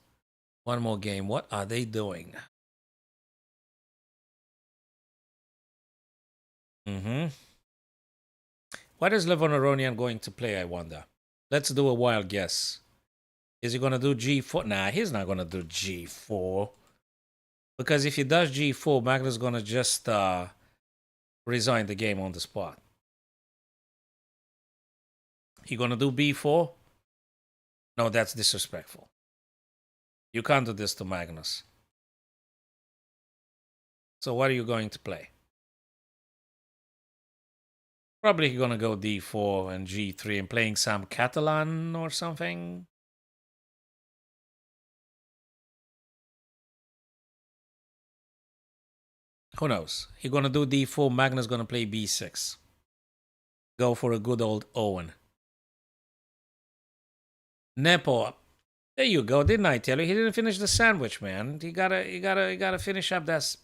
One more game. What are they doing? What is Levon going to play, I wonder? Let's do a wild guess. Is he going to do G4? Nah, he's not going to do G4. Because if he does G4, Magnus is going to just resign the game on the spot. He going to do B4? No, that's disrespectful. You can't do this to Magnus. So what are you going to play? Probably going to go D4 and G3 and playing some Catalan or something. Who knows? He's going to do D4. Magnus going to play B6. Go for a good old Owen. Nepo. There you go. Didn't I tell you? He didn't finish the sandwich, man. You gotta finish up that.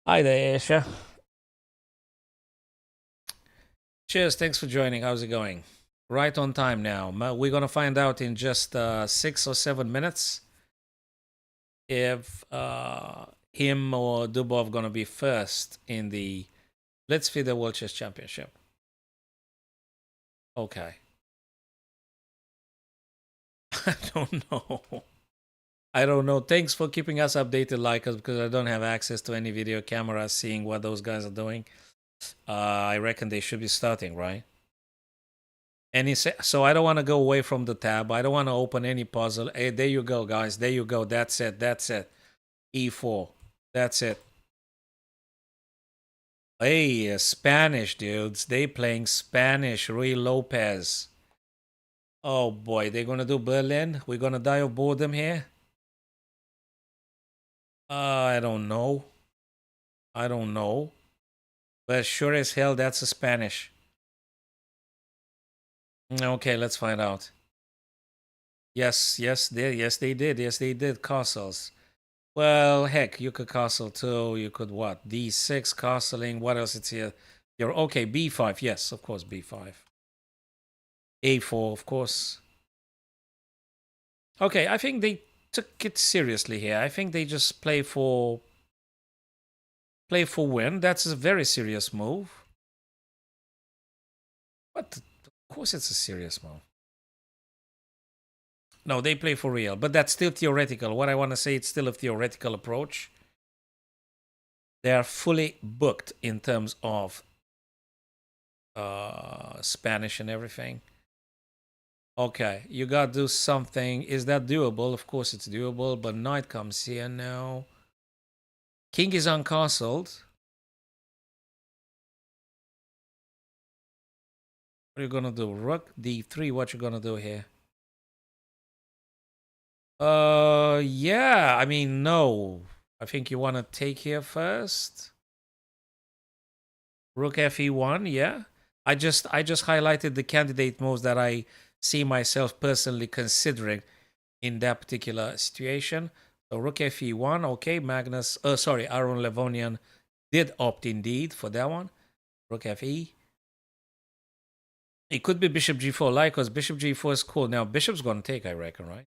Hi there, Aisha. Cheers. Thanks for joining. How's it going? Right on time now. We're gonna find out in just 6 or 7 minutes if him or Dubov gonna be first in the FIDE World Chess Championship. Okay. I don't know. I don't know. Thanks for keeping us updated, Lycos, because I don't have access to any video cameras seeing what those guys are doing. I reckon they should be starting, right? So I don't want to go away from the tab. I don't want to open any puzzle. Hey, there you go, guys. There you go. That's it. That's it. E4. That's it. Hey, Spanish, dudes. They playing Spanish. Rui Lopez. Oh, boy. They're going to do Berlin? We're going to die of boredom here? I don't know. I don't know. But sure as hell, that's a Spanish. Okay, let's find out. Yes, they did. Yes, they did castles. Well, heck, you could castle too. You could what? D6 castling. What else is here? You're okay. B5. Yes, of course, B5. A4, of course. Okay, I think they took it seriously here. I think they just play for Play for win. That's a very serious move. But of course it's a serious move. No, they play for real. But that's still theoretical. What I want to say, it's still a theoretical approach. They are fully booked in terms of Spanish and everything. Okay, you got to do something. Is that doable? Of course it's doable, but knight comes here now. King is uncastled. What are you gonna do? Rook d3. What you gonna do here? Yeah. I mean, no. I think you want to take here first. Rook fe1. Yeah. I just highlighted the candidate moves that I see myself personally considering in that particular situation. So Rook fe1. Okay, Magnus. Sorry, Aaron Levonian did opt indeed for that one. Rook fe. It could be Bishop g4, like, because Bishop g4 is cool. Now, Bishop's going to take, I reckon, right?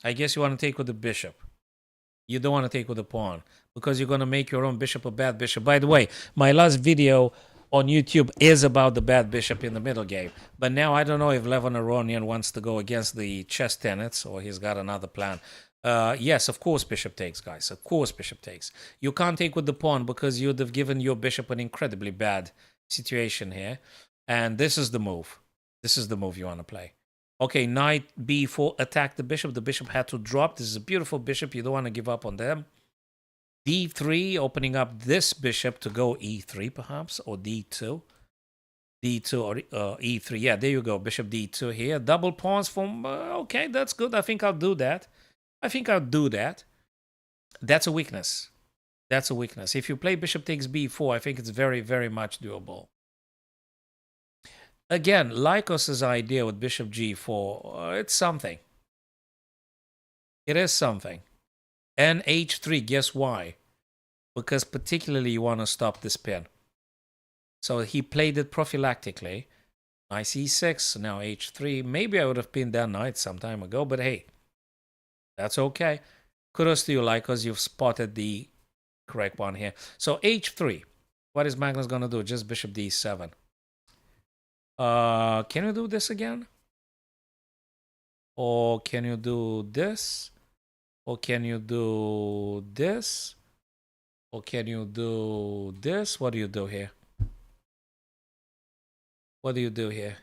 I guess you want to take with the Bishop. You don't want to take with the pawn, because you're going to make your own Bishop a bad Bishop. By the way, my last video on YouTube is about the bad Bishop in the middle game. But now I don't know if Levon Aronian wants to go against the chess tenets, or he's got another plan. Yes, of course Bishop takes, guys. Of course Bishop takes. You can't take with the pawn, because you'd have given your Bishop an incredibly bad situation here. And this is the move. This is the move you want to play. Okay, knight b4, attack the bishop. The bishop had to drop. This is a beautiful bishop. You don't want to give up on them. d3, opening up this bishop to go e3 perhaps, or d2. d2 or e3. Yeah, there you go. Bishop d2 here. Double pawns from... okay, that's good. I think I'll do that. I think I'll do that. That's a weakness. That's a weakness. If you play bishop takes b4, I think it's very, very much doable. Again, Lycos's idea with bishop g4, it's something. It is something. And h3, guess why? Because particularly you want to stop this pin. So he played it prophylactically. Knight e6, now h3. Maybe I would have pinned that knight some time ago, but hey, that's okay. Kudos to you, Lycos. You've spotted the correct one here. So h3. What is Magnus going to do? Just bishop d7. Can you do this again? Or can you do this? Or can you do this? Or can you do this? What do you do here? What do you do here?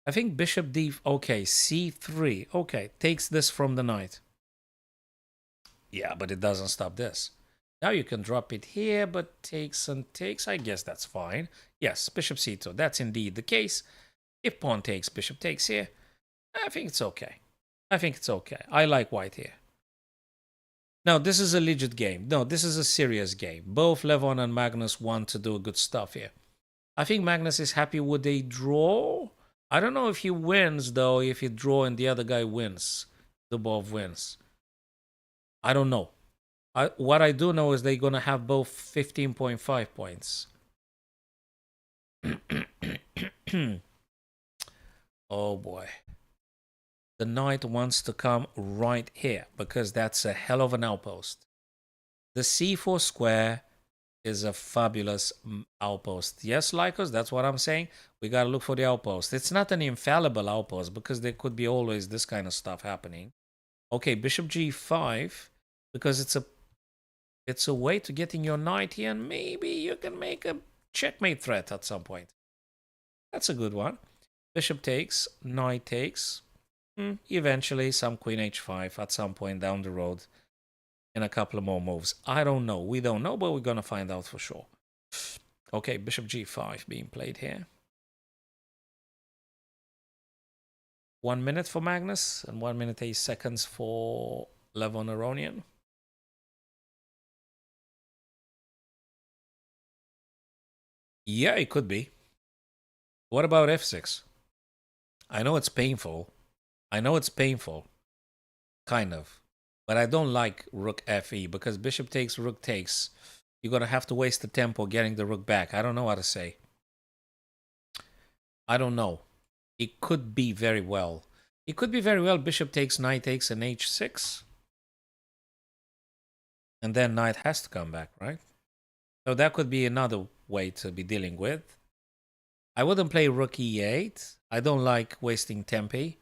I think bishop d... Okay, c3. Okay, takes this from the knight. Yeah, but it doesn't stop this. Now you can drop it here, but takes and takes. I guess that's fine. Yes, bishop c2. That's indeed the case. If pawn takes, bishop takes here. I think it's okay. I think it's okay. I like white here. Now, this is a legit game. No, this is a serious game. Both Levon and Magnus want to do good stuff here. I think Magnus is happy with a draw. I don't know if he wins, though, if he draw and the other guy wins. The both wins. I don't know. What I do know is they're going to have both 15.5 points. Oh boy. The knight wants to come right here because that's a hell of an outpost. The c4 square is a fabulous outpost. Yes, Lycos, that's what I'm saying. We got to look for the outpost. It's not an infallible outpost because there could be always this kind of stuff happening. Okay, bishop g5, because it's a way to getting your knight here, and maybe you can make a checkmate threat at some point. That's a good one. Bishop takes, knight takes. Eventually, some queen h5 at some point down the road in a couple of more moves. I don't know. We don't know, but we're going to find out for sure. Okay, bishop g5 being played here. 1 minute for Magnus and 1 minute 8 seconds for Levon Aronian. Yeah, it could be. What about f6? I know it's painful. I know it's painful. Kind of. But I don't like rook fe because bishop takes, rook takes. You're going to have to waste the tempo getting the rook back. I don't know what to say. I don't know. It could be very well. It could be very well bishop takes, knight takes, and h6. And then knight has to come back, right? So that could be another way to be dealing with. I wouldn't play rook e8. I don't like wasting tempo.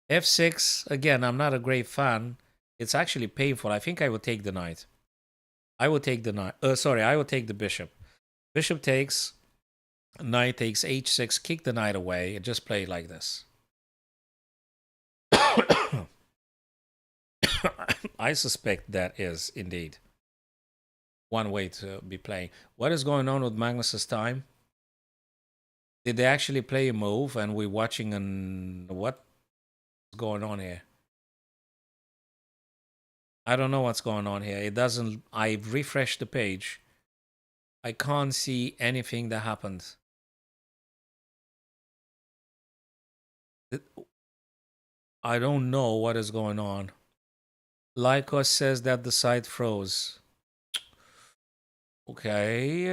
f6, again, I'm not a great fan. It's actually painful. I think I would take the knight. I would take the knight. I would take the bishop. Bishop takes, knight takes h6, kick the knight away, and just play like this. I suspect that is indeed one way to be playing. What is going on with Magnus's time? Did they actually play a move and we're watching what's going on here? I don't know what's going on here. It doesn't. I've refreshed the page. I can't see anything that happened. I don't know what is going on. Lycos says that the site froze. Okay.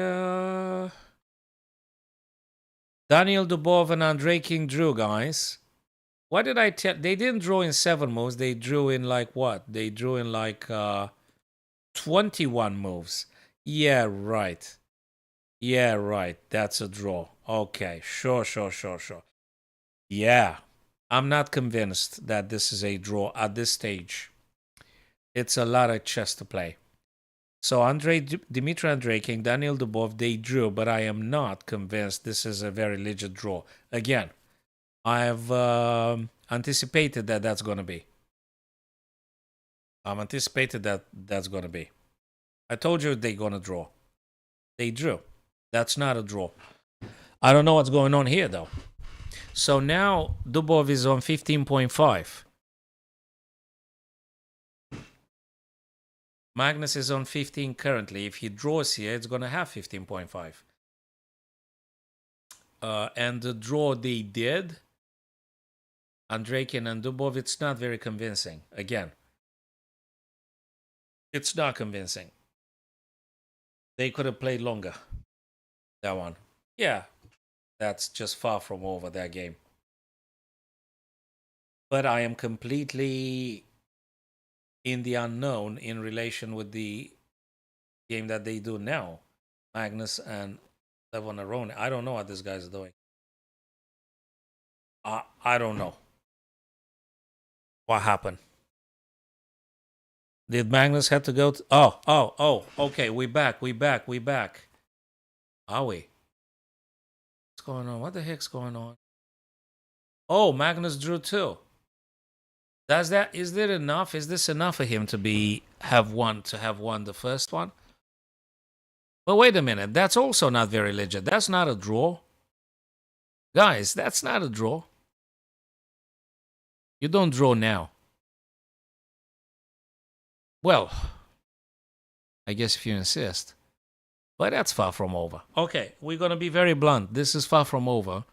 Daniel Dubov and Andrei King drew, guys. What did I tell? They didn't draw in 7 moves. They drew in like what? They drew in like 21 moves. Yeah, right. Yeah, right. That's a draw. Okay, sure. Yeah, I'm not convinced that this is a draw at this stage. It's a lot of chess to play. So Dmitry Andrei King, Daniel Dubov, they drew, but I am not convinced this is a very legit draw. Again, I've anticipated that that's going to be. I'm anticipated that that's going to be. I told you they're going to draw. They drew. That's not a draw. I don't know what's going on here, though. So now Dubov is on 15.5. Magnus is on 15 currently. If he draws here, it's going to have 15.5. And the draw they did, Andreikin and Dubov, it's not very convincing. Again, it's not convincing. They could have played longer. That one. Yeah, that's just far from over, that game. But I am completely in the unknown in relation with the game that they do now. Magnus and Levon Aroni. I don't know what this guy's doing. I don't know. What happened? Did Magnus have to go to... Oh, okay, we back. Are we? What's going on? What the heck's going on? Oh, Magnus drew too. Is there enough? Is this enough for him to have won the first one? But wait a minute, that's also not very legit. That's not a draw. Guys, that's not a draw. You don't draw now. Well, I guess if you insist. But that's far from over. Okay, we're going to be very blunt. This is far from over.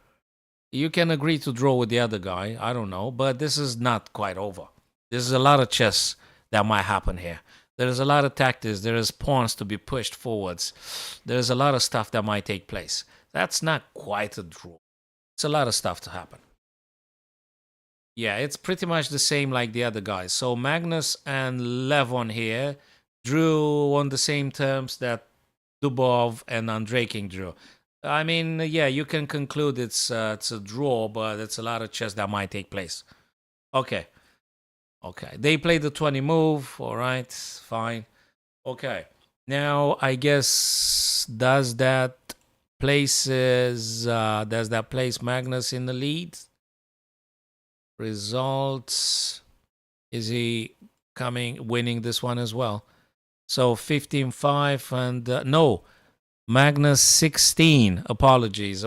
You can agree to draw with the other guy. I don't know. But this is not quite over. There's a lot of chess that might happen here. There's a lot of tactics. There is pawns to be pushed forwards. There's a lot of stuff that might take place. That's not quite a draw. It's a lot of stuff to happen. Yeah, it's pretty much the same like the other guys. So Magnus and Levon here drew on the same terms that Dubov and Andrei King drew. I mean, yeah, you can conclude it's a draw, but it's a lot of chess that might take place. Okay. They played the 20 move. All right, fine. Okay. Now, I guess does that place Magnus in the lead? Results. Is he winning this one as well? So 15-5 and no. Magnus 16. Apologies.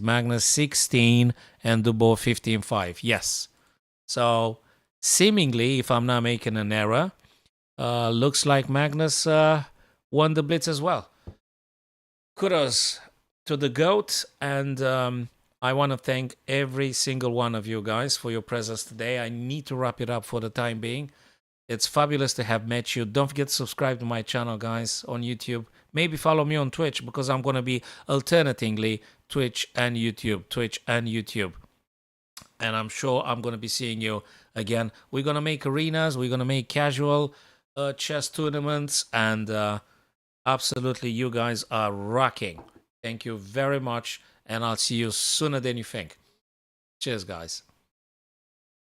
Magnus 16 and Dubov 15-5. Yes. So seemingly, if I'm not making an error, looks like Magnus won the Blitz as well. Kudos to the GOAT, and I want to thank every single one of you guys for your presence today. I need to wrap it up for the time being. It's fabulous to have met you. Don't forget to subscribe to my channel, guys, on YouTube. Maybe follow me on Twitch, because I'm going to be alternatingly Twitch and YouTube. And I'm sure I'm going to be seeing you again. We're going to make arenas. We're going to make casual. chess tournaments, and absolutely, you guys are rocking. Thank you very much, and I'll see you sooner than you think. Cheers, guys.